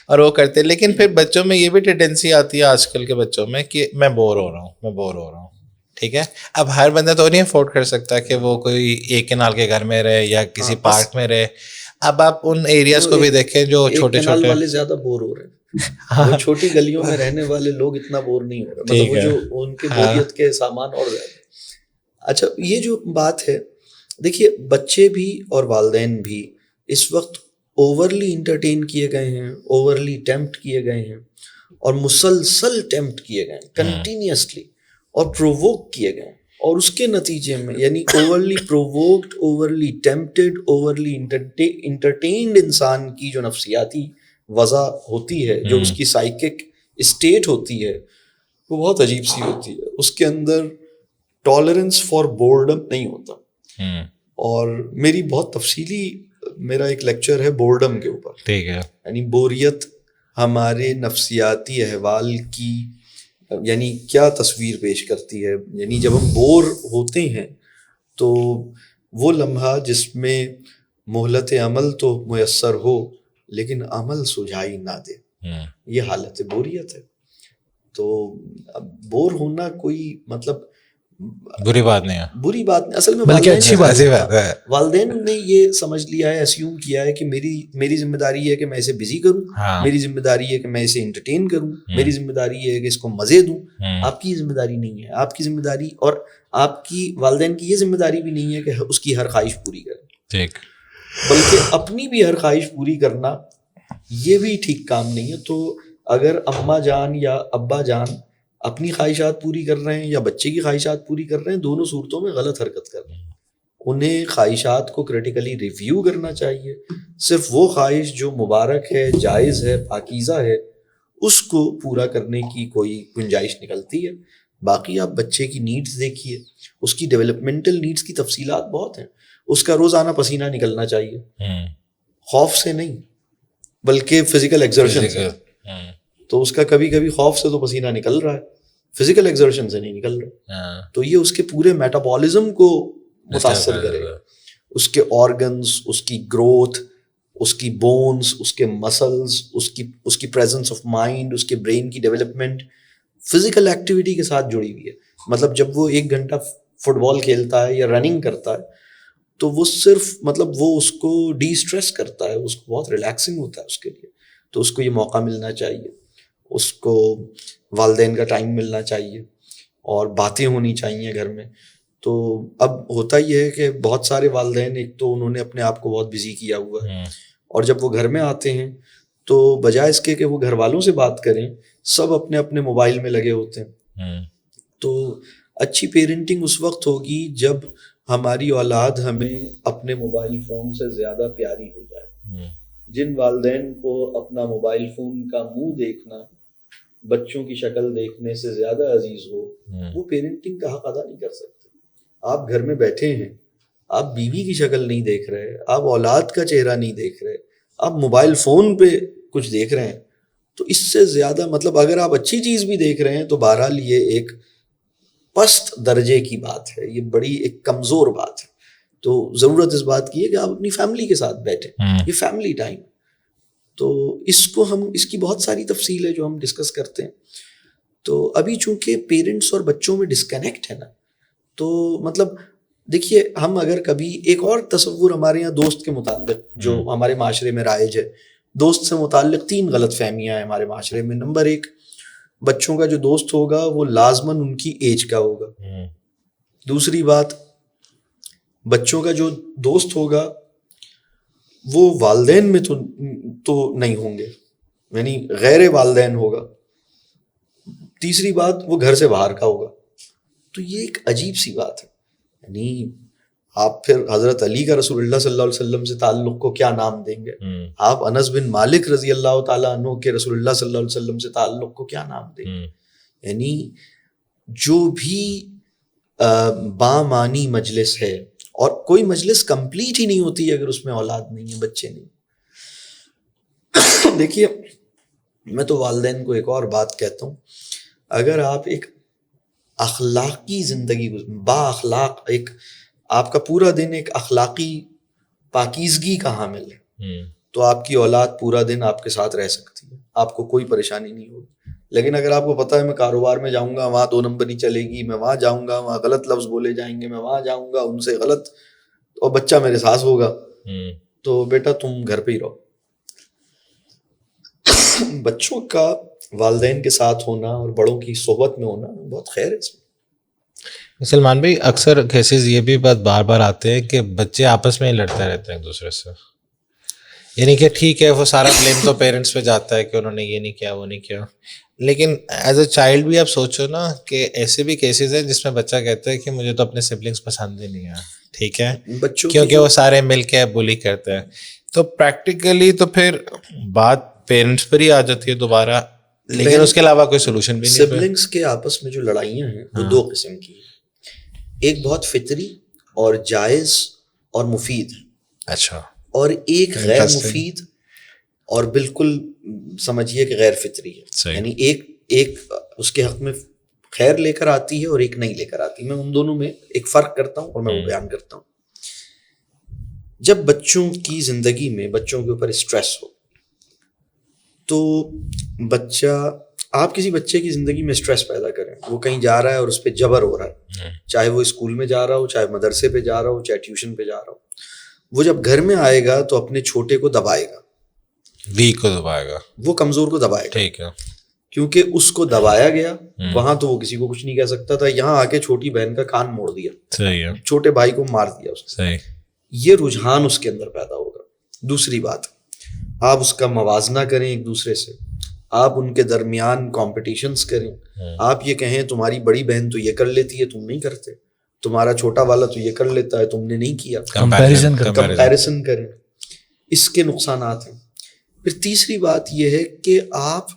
اور وہ کرتے. لیکن پھر بچوں میں یہ بھی ٹینڈنسی آتی ہے آج کل کے بچوں میں کہ میں بور ہو رہا ہوں. ٹھیک ہے, اب ہر بندہ تو نہیں افورڈ کر سکتا کہ وہ کوئی ایک کنال کے گھر میں رہے یا کسی پارک میں رہے. اب آپ ان ایریاز کو بھی دیکھیں جو چھوٹے چھوٹے والے زیادہ بور ہو رہے ہیں, وہ چھوٹی گلیوں میں رہنے والے لوگ اتنا بور نہیں ہو رہے, مطلب وہ جو ان کے بوریت کے سامان اور زیادہ. اچھا, یہ جو بات ہے دیکھیے, بچے بھی اور والدین بھی اس وقت اوورلی انٹرٹین کیے گئے ہیں, اوورلی ٹیمپٹ کیے گئے ہیں اور مسلسل ٹیمپٹ کیے گئے ہیں کنٹینیوسلی, اور پرووک کیے گئے ہیں. اور اس کے نتیجے میں یعنی overly provoked, overly tempted, overly entertained انسان کی جو نفسیاتی وضع ہوتی ہے, جو اس کی سائیکک اسٹیٹ ہوتی ہے, وہ بہت عجیب سی ہوتی ہے. اس کے اندر ٹالرنس فار بورڈم نہیں ہوتا. اور میری بہت تفصیلی میرا ایک لیکچر ہے بورڈم کے اوپر. ٹھیک ہے, یعنی بوریت ہمارے نفسیاتی احوال کی یعنی کیا تصویر پیش کرتی ہے. یعنی جب ہم بور ہوتے ہیں تو وہ لمحہ جس میں مہلت عمل تو میسر ہو لیکن عمل سجھائی نہ دے, یہ حالت بوریت ہے. تو اب بور ہونا کوئی مطلب بری بات نہیں ہے, بری بات نہیں, اصل میں بلکہ اچھی بات ہے. والدین نے یہ سمجھ لیا ہے, اسیوم کیا ہے کہ میری ذمہ داری ہے کہ میں اسے بزی کروں, میری ذمہ داری ہے کہ میں اسے انٹرٹین کروں, میری ذمہ داری ہے کہ اس کو مزے دوں. آپ کی ذمہ داری نہیں ہے. آپ کی ذمہ داری اور آپ کی والدین کی یہ ذمہ داری بھی نہیں ہے کہ اس کی ہر خواہش پوری کریں, بلکہ اپنی بھی ہر خواہش پوری کرنا یہ بھی ٹھیک کام نہیں ہے. تو اگر اماں جان یا ابا جان اپنی خواہشات پوری کر رہے ہیں یا بچے کی خواہشات پوری کر رہے ہیں, دونوں صورتوں میں غلط حرکت کر رہے ہیں. انہیں خواہشات کو کریٹیکلی ریویو کرنا چاہیے. صرف وہ خواہش جو مبارک ہے, جائز ہے, پاکیزہ ہے, اس کو پورا کرنے کی کوئی گنجائش نکلتی ہے. باقی آپ بچے کی نیڈز دیکھیے, اس کی ڈیولپمنٹل نیڈز کی تفصیلات بہت ہیں. اس کا روزانہ پسینہ نکلنا چاہیے, خوف سے نہیں بلکہ فزیکل ایگزرشن سے. تو اس کا کبھی کبھی خوف سے تو پسینہ نکل رہا ہے, فزیکل ایگزرشن سے نہیں نکل رہا, تو یہ اس کے پورے میٹابولزم کو متاثر کرے گا, اس کے آرگنز, اس کی گروتھ, اس کی بونز, اس کے مسلز, اس کی پریزنس آف مائنڈ, اس کے برین کی ڈیولپمنٹ فزیکل ایکٹیویٹی کے ساتھ جڑی ہوئی ہے. مطلب جب وہ 1 گھنٹہ فٹ بال کھیلتا ہے یا رننگ کرتا ہے تو وہ صرف مطلب وہ اس کو ڈی اسٹریس کرتا ہے, اس کو بہت ریلیکسنگ ہوتا ہے اس کے لیے. تو اس کو یہ موقع ملنا چاہیے, اس کو والدین کا ٹائم ملنا چاہیے اور باتیں ہونی چاہیے گھر میں. تو اب ہوتا یہ ہے کہ بہت سارے والدین ایک تو انہوں نے اپنے آپ کو بہت بزی کیا ہوا ہے, اور جب وہ گھر میں آتے ہیں تو بجائے اس کے کہ وہ گھر والوں سے بات کریں, سب اپنے اپنے موبائل میں لگے ہوتے ہیں. تو اچھی پیرنٹنگ اس وقت ہوگی جب ہماری اولاد ہمیں اپنے موبائل فون سے زیادہ پیاری ہو جائے. جن والدین کو اپنا موبائل فون کا منہ دیکھنا بچوں کی شکل دیکھنے سے زیادہ عزیز ہو, وہ پیرنٹنگ کا حق ادا نہیں کر سکتے. آپ گھر میں بیٹھے ہیں, آپ بیوی کی شکل نہیں دیکھ رہے, آپ اولاد کا چہرہ نہیں دیکھ رہے, آپ موبائل فون پہ کچھ دیکھ رہے ہیں, تو اس سے زیادہ مطلب اگر آپ اچھی چیز بھی دیکھ رہے ہیں تو بہرحال یہ ایک پست درجے کی بات ہے, یہ بڑی ایک کمزور بات ہے. تو ضرورت اس بات کی ہے کہ آپ اپنی فیملی کے ساتھ بیٹھیں, یہ فیملی ٹائم. تو اس کو ہم اس کی بہت ساری تفصیل ہے جو ہم ڈسکس کرتے ہیں. تو ابھی چونکہ پیرنٹس اور بچوں میں ڈسکنیکٹ ہے نا, تو مطلب دیکھیے ہم اگر کبھی ایک اور تصور ہمارے یہاں دوست کے متعلق جو ہمارے معاشرے میں رائج ہے, دوست سے متعلق 3 غلط فہمیاں ہیں ہمارے معاشرے میں. نمبر 1, بچوں کا جو دوست ہوگا وہ لازماً ان کی ایج کا ہوگا. دوسری بات, بچوں کا جو دوست ہوگا وہ والدین میں تو نہیں ہوں گے, یعنی غیر والدین ہوگا. تیسری بات, وہ گھر سے باہر کا ہوگا. تو یہ ایک عجیب سی بات ہے. یعنی آپ پھر حضرت علی کا رسول اللہ صلی اللہ علیہ وسلم سے تعلق کو کیا نام دیں گے؟ آپ انس بن مالک رضی اللہ تعالیٰ عنہ کے رسول اللہ صلی اللہ علیہ وسلم سے تعلق کو کیا نام دیں گے؟ یعنی جو بھی بامانی مجلس ہے, اور کوئی مجلس کمپلیٹ ہی نہیں ہوتی اگر اس میں اولاد نہیں ہے, بچے نہیں. دیکھیے میں تو والدین کو ایک اور بات کہتا ہوں, اگر آپ ایک اخلاقی زندگی با اخلاق, ایک آپ کا پورا دن ایک اخلاقی پاکیزگی کا حامل ہے, تو آپ کی اولاد پورا دن آپ کے ساتھ رہ سکتی ہے, آپ کو کوئی پریشانی نہیں ہوگی. لیکن اگر آپ کو پتہ ہے میں کاروبار میں جاؤں گا وہاں 2 نمبری چلے گی, میں وہاں جاؤں گا وہاں غلط لفظ بولے جائیں گے, میں وہاں جاؤں گا ان سے غلط, اور بچہ میرے ساتھ ہوگا, تو بیٹا تم گھر پہ ہی رہو. بچوں کا والدین کے ساتھ ہونا اور بڑوں کی صحبت میں ہونا بہت خیر ہے اس میں. سلمان بھائی, اکثر کیسز یہ بھی بات بار بار آتے ہیں کہ بچے آپس میں ہی لڑتے رہتے ہیں ایک دوسرے سے. یعنی کہ ٹھیک ہے وہ سارا بلیم تو پیرنٹس پہ جاتا ہے کہ انہوں نے یہ نہیں کیا وہ نہیں کیا, لیکن ایز اے چائلڈ بھی آپ سوچو نا کہ ایسے بھی کیسز ہیں جس میں بچہ کہتا ہے کہ مجھے تو اپنے سبلنگس پسند ہی نہیں ہے, ٹھیک ہے, کیونکہ وہ سارے مل کے بلی کرتے ہیں. تو پریکٹیکلی تو پھر بات پیرنٹس پر ہی آ جاتی ہے دوبارہ, لیکن اس کے علاوہ کوئی سولوشن بھی نہیں. سبلنگس کے آپس میں جو لڑائیاں ہیں وہ 2 قسم کی ہیں, ایک بہت فطری اور جائز اور مفید, اچھا, اور ایک غیر مفید اور بالکل سمجھیے کہ غیر فطری ہے. یعنی ایک اس کے حق میں خیر لے کر آتی ہے اور ایک نہیں لے کر آتی. میں ان دونوں میں ایک فرق کرتا ہوں اور میں وہ بیان کرتا ہوں. جب بچوں کی زندگی میں بچوں کے اوپر اسٹریس ہو تو آپ کسی بچے کی زندگی میں اسٹریس پیدا کریں, وہ کہیں جا رہا ہے اور اس پہ جبر ہو رہا ہے, چاہے وہ اسکول میں جا رہا ہو, چاہے مدرسے پہ جا رہا ہو, چاہے ٹیوشن پہ جا رہا ہو, وہ جب گھر میں آئے گا تو اپنے چھوٹے کو دبائے گا, ویک کو دبائے گا, وہ کمزور کو دبائے گا, ٹھیک ہے, کیونکہ اس کو دبایا گیا. وہاں تو وہ کسی کو کچھ نہیں کہہ سکتا تھا, یہاں آ کے چھوٹی بہن کا کان موڑ دیا, صحیح ہے, چھوٹے بھائی کو مار دیا اس نے, صحیح. یہ رجحان اس کے اندر پیدا ہوگا. دوسری بات, آپ اس کا موازنہ کریں ایک دوسرے سے, آپ ان کے درمیان کمپٹیشنز کریں, آپ یہ کہیں تمہاری بڑی بہن تو یہ کر لیتی ہے تم نہیں کرتے, تمہارا چھوٹا والا تو یہ کر لیتا ہے تم نے نہیں کیا, کمپیریزن کریں. اس کے نقصانات ہیں. پھر تیسری بات یہ ہے کہ آپ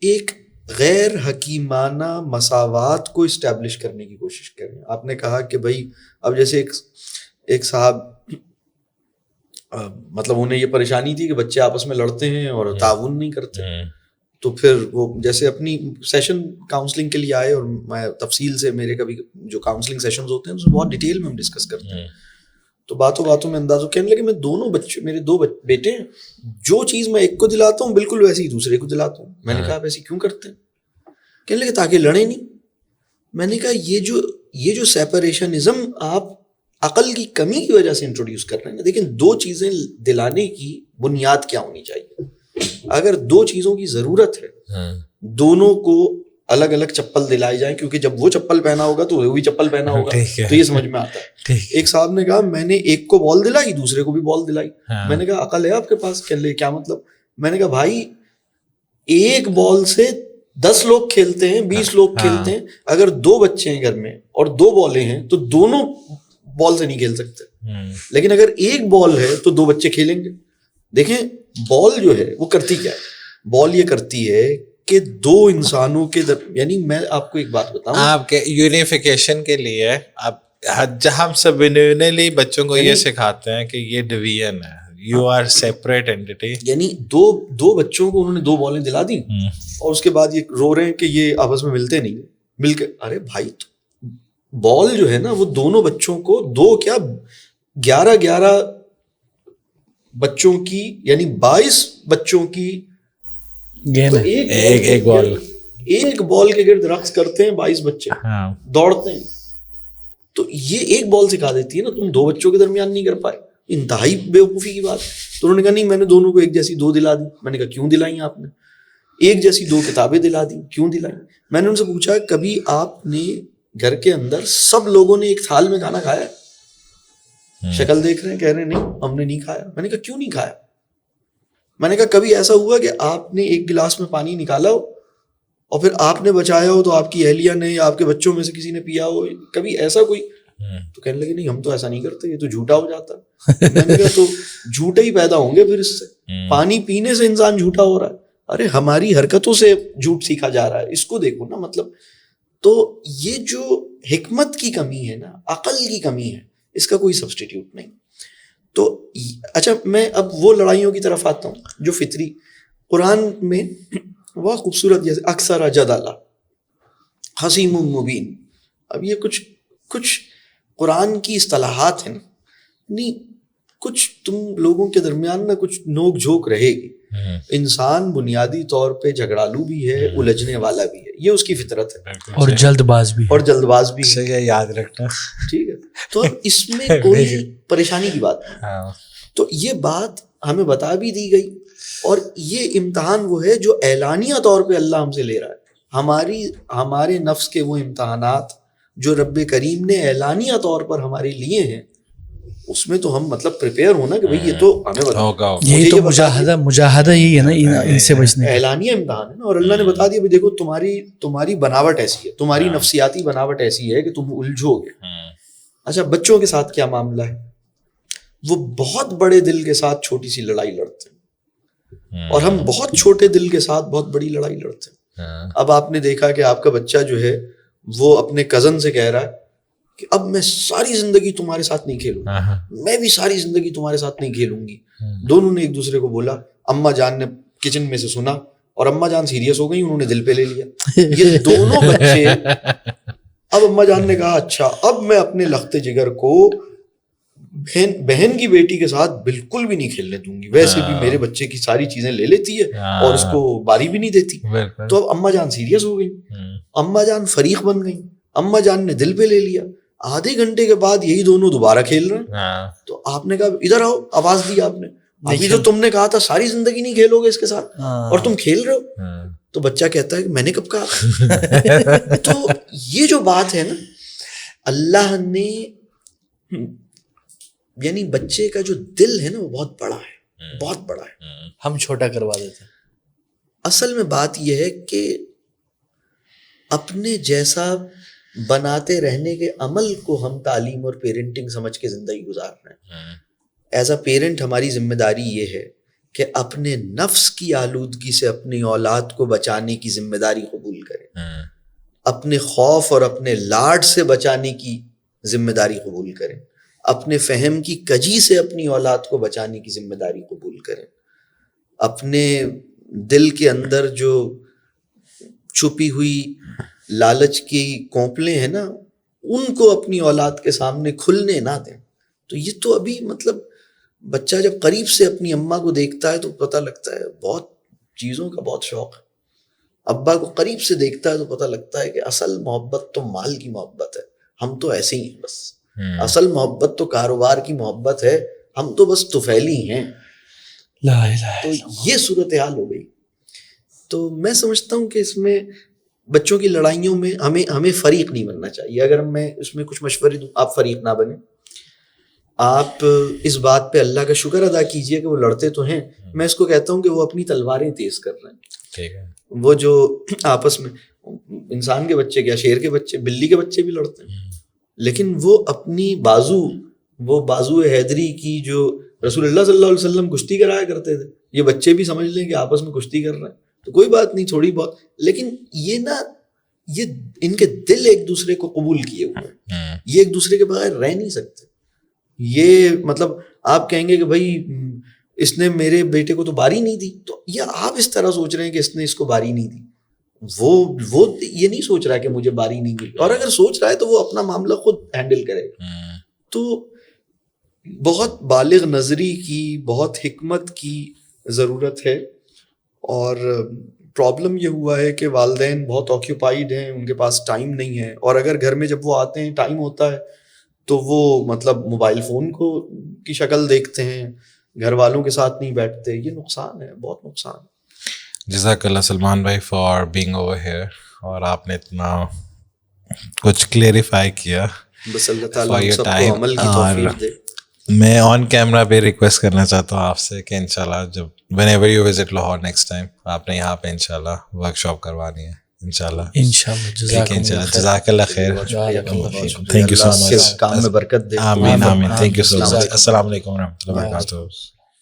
ایک غیر حکیمانہ مساوات کو اسٹیبلش کرنے کی کوشش کریں. آپ نے کہا کہ بھائی اب جیسے ایک ایک صاحب مطلب انہیں یہ پریشانی تھی کہ بچے آپس میں لڑتے ہیں اور تعاون نہیں کرتے, تو پھر وہ جیسے اپنی سیشن کاؤنسلنگ کے لیے آئے, اور میں تفصیل سے میرے کبھی جو کاؤنسلنگ سیشنز ہوتے ہیں اس میں بہت ڈیٹیل میں ہم ڈسکس کرتے ہیں, تو باتوں باتوں میں انداز ہو کہنے لگے میں دونوں بچے, میرے 2 بیٹے ہیں, جو چیز میں ایک کو دلاتا ہوں بالکل ویسے ہی دوسرے کو دلاتا ہوں. میں نے کہا آپ ایسے کیوں کرتے ہیں؟ کہنے لگے تاکہ لڑیں نہیں. میں نے کہا یہ جو سیپریشنزم آپ عقل کی کمی کی وجہ سے انٹروڈیوس کر رہے ہیں, لیکن 2 چیزیں دلانے کی بنیاد کیا ہونی چاہیے؟ اگر 2 چیزوں کی ضرورت ہے, دونوں کو الگ الگ چپل دلائی جائیں, کیونکہ جب وہ چپل پہنا ہوگا تو وہ بھی چپل پہنا ہوگا, تو یہ سمجھ میں آتا ہے. ایک صاحب نے کہا میں نے ایک کو بال دلائی, دوسرے کو بھی بال دلائی. میں نے کہا عقل ہے آپ کے پاس؟ کہنے لگے کیا مطلب؟ میں نے کہا بھائی ایک بال سے 10 لوگ کھیلتے ہیں, 20 لوگ کھیلتے ہیں. اگر 2 بچے ہیں گھر میں اور 2 بالیں ہیں تو دونوں بال سے نہیں کھیل سکتے, لیکن اگر ایک بال ہے تو 2 بچے کھیلیں گے. دیکھیں بال جو ہے وہ کرتی کیا ہے؟ بال یہ کرتی ہے کہ 2 انسانوں کے یعنی میں آپ کو ایک بات بتاؤں, آپ کے یونیفیکیشن کے لیے ہم سبلیمنلی بچوں کو یہ سکھاتے ہیں کہ یہ ڈویژن ہے, یو آر سیپریٹ اینٹی. یعنی 2 بچوں کو انہوں نے 2 بالیں دلا دی, اور اس کے بعد یہ رو رہے ہیں کہ یہ آپس میں ملتے نہیں, مل کے ارے بھائی بال جو ہے نا وہ دونوں بچوں کو 2 کیا 11 بچوں کی یعنی 22 بچوں کی گیم ہے, ایک بال کے گرد رقص کرتے ہیں 22 بچے, دوڑتے ہیں. تو یہ ایک بال سکھا دیتی ہے نا, تم 2 بچوں کے درمیان نہیں کر پائے, انتہائی بیوقوفی کی بات. تو انہوں نے کہا نہیں میں نے دونوں کو ایک جیسی 2 دلا دی. میں نے کہا کیوں دلائیں آپ نے؟ ایک جیسی 2 کتابیں دلا دی, کیوں دلائیں؟ میں نے ان سے پوچھا کبھی آپ نے گھر کے اندر سب لوگوں نے ایک تھال میں کھانا کھایا؟ شکل دیکھ رہے ہیں, کہہ رہے ہیں نہیں ہم نے نہیں کھایا. میں نے کہا کیوں نہیں کھایا؟ میں نے کہا کبھی ایسا ہوا کہ آپ نے ایک گلاس میں پانی نکالا ہو اور پھر آپ نے بچایا ہو تو آپ کی اہلیہ نے یا آپ کے بچوں میں سے کسی نے پیا ہو, کبھی ایسا کوئی؟ تو کہنے لگے نہیں ہم تو ایسا نہیں کرتے, یہ تو جھوٹا ہو جاتا. میں نے کہا تو جھوٹے ہی پیدا ہوں گے پھر اس سے, پانی پینے سے انسان جھوٹا ہو رہا ہے. ارے ہماری حرکتوں سے جھوٹ سیکھا جا رہا ہے, اس کو دیکھو نا. مطلب تو یہ جو حکمت کی کمی ہے نا, عقل کی کمی ہے, اس کا کوئی سبسٹیٹیوٹ نہیں. تو اچھا میں اب وہ لڑائیوں کی طرف آتا ہوں جو فطری قرآن میں بہت خوبصورت, جیسے اکثر جدل حسیم مبین. اب یہ کچھ قرآن کی اصطلاحات ہیں, نہیں کچھ تم لوگوں کے درمیان نا کچھ نوک جھوک رہے گی. انسان بنیادی طور پہ جھگڑالو بھی ہے, الجھنے والا بھی ہے, یہ اس کی فطرت ہے, اور جلد باز بھی ہے, یاد رکھنا ٹھیک ہے. تو اس میں کوئی پریشانی کی بات نہیں. تو یہ بات ہمیں بتا بھی دی گئی, اور یہ امتحان وہ ہے جو اعلانیہ طور پہ اللہ ہم سے لے رہا ہے. ہمارے نفس کے وہ امتحانات جو رب کریم نے اعلانیہ طور پر ہمارے لیے ہیں, اس میں تو ہم مطلب پریپیئر ہونا کہ بھئی یہ تو ہمیں بتا, یہی تو مجاہدہ یہی ہے نا ان سے بچنے, اعلانیہ امتحان ہے نا. اور اللہ نے بتا دیا دیکھو تمہاری بناوٹ ایسی ہے, تمہاری نفسیاتی بناوٹ ایسی ہے کہ تم الجھو گے. اچھا بچوں کے ساتھ کیا معاملہ ہے؟ وہ بہت بڑے دل کے ساتھ چھوٹی سی لڑائی لڑتے ہیں, اور ہم بہت چھوٹے دل کے ساتھ بہت بڑی لڑائی لڑتے ہیں. اب آپ نے دیکھا کہ آپ کا بچہ جو ہے وہ اپنے کزن سے کہہ رہا ہے کہ اب میں ساری زندگی تمہارے ساتھ نہیں کھیلوں, میں بھی ساری زندگی تمہارے ساتھ نہیں کھیلوں گی. دونوں نے ایک دوسرے کو بولا, اماں جان نے کچن میں سے سنا اور اماں جان سیریس ہو گئی, انہوں نے دل پہ لے لیا. یہ دونوں بچے, اب اماں جان نے کہا اچھا اب میں اپنے لخت جگر کو بہن کی بیٹی کے ساتھ بالکل بھی نہیں کھیلنے دوں گی, ویسے بھی میرے بچے کی ساری چیزیں لے لیتی ہے اور اس کو باری بھی نہیں دیتی. تو اب اماں جان سیریس ہو گئی, اماں جان فریق بن گئی, اماں جان نے دل پہ لے لیا. آدھے گھنٹے کے بعد یہی دونوں دوبارہ کھیل رہے ہیں. تو آپ نے کہا ادھر آؤ, آواز دی آپ نے, ابھی تو تم نے کہا تھا ساری زندگی نہیں کھیلو گے اس کے ساتھ اور تم کھیل رہے ہو. تو بچہ کہتا ہے کہ میں نے کب کہا. تو یہ جو بات ہے نا, اللہ نے یعنی بچے کا جو دل ہے نا وہ بہت بڑا ہے, بہت بڑا ہے, ہم چھوٹا کروا دیتے ہیں. اصل میں بات یہ ہے کہ اپنے جیسا بناتے رہنے کے عمل کو ہم تعلیم اور پیرنٹنگ سمجھ کے زندگی گزار رہے ہیں. ایز اے پیرنٹ ہماری ذمہ داری یہ ہے کہ اپنے نفس کی آلودگی سے اپنی اولاد کو بچانے کی ذمہ داری قبول کریں, اپنے خوف اور اپنے لاڈ سے بچانے کی ذمہ داری قبول کریں, اپنے فہم کی کجی سے اپنی اولاد کو بچانے کی ذمہ داری قبول کریں. اپنے دل کے اندر جو چھپی ہوئی لالچ کی کونپلیں ہیں نا, ان کو اپنی اولاد کے سامنے کھلنے نہ دیں. تو یہ تو ابھی مطلب بچہ جب قریب سے اپنی اماں کو دیکھتا ہے تو پتہ لگتا ہے بہت چیزوں کا بہت شوق ہے. ابا کو قریب سے دیکھتا ہے تو پتہ لگتا ہے کہ اصل محبت تو مال کی محبت ہے, ہم تو ایسے ہی ہیں بس. اصل محبت تو کاروبار کی محبت ہے, ہم تو بس طفیلی ہیں. تو یہ صورتحال ہو گئی. تو میں سمجھتا ہوں کہ اس میں بچوں کی لڑائیوں میں ہمیں فریق نہیں بننا چاہیے. اگر میں اس میں کچھ مشورے دوں, آپ فریق نہ بنیں. آپ اس بات پہ اللہ کا شکر ادا کیجئے کہ وہ لڑتے تو ہیں. میں اس کو کہتا ہوں کہ وہ اپنی تلواریں تیز کر رہے ہیں. وہ جو آپس میں انسان کے بچے کیا, شیر کے بچے, بلی کے بچے بھی لڑتے ہیں, لیکن وہ اپنی بازو حیدری کی جو رسول اللہ صلی اللہ علیہ وسلم کشتی کرایا کرتے تھے, یہ بچے بھی سمجھ لیں کہ آپس میں کشتی کر رہے ہیں تو کوئی بات نہیں, تھوڑی بہت. لیکن یہ ان کے دل ایک دوسرے کو قبول کیے ہوئے ہیں, یہ ایک دوسرے کے بغیر رہ نہیں سکتے. یہ مطلب آپ کہیں گے کہ بھائی اس نے میرے بیٹے کو تو باری نہیں دی, تو یہ آپ اس طرح سوچ رہے ہیں کہ اس نے اس کو باری نہیں دی. وہ یہ نہیں سوچ رہا کہ مجھے باری نہیں ملی, اور اگر سوچ رہا ہے تو وہ اپنا معاملہ خود ہینڈل کرے. تو بہت بالغ نظری کی, بہت حکمت کی ضرورت ہے. اور پرابلم یہ ہوا ہے کہ والدین بہت آکیوپائیڈ ہیں, ان کے پاس ٹائم نہیں ہے, اور اگر گھر میں جب وہ آتے ہیں ٹائم ہوتا ہے تو وہ مطلب موبائل فون کی شکل دیکھتے ہیں, گھر والوں کے ساتھ نہیں بیٹھتے. یہ نقصان ہے, بہت نقصان. جزاک اللہ سلمان بھائی فار بینگ اوور ہیئر, اور آپ نے اتنا کچھ کلیریفائی کیا. بس اللہ تعالیٰ ہم سب کو عمل کی توفیق دے. میں آن کیمرہ بھی ریکویسٹ کرنا چاہتا ہوں آپ سے کہ انشاءاللہ جب whenever you visit Lahore next time, آپ نے یہاں پہ انشاءاللہ ورک شاپ کروانی ہے انشاءاللہ. جزاک اللہ خیر. تھینک یو سو مچ. کام میں برکت دے. آمین آمین. تھینک یو سو مچ. السلام علیکم و رحمۃ اللہ وبرکاتہ.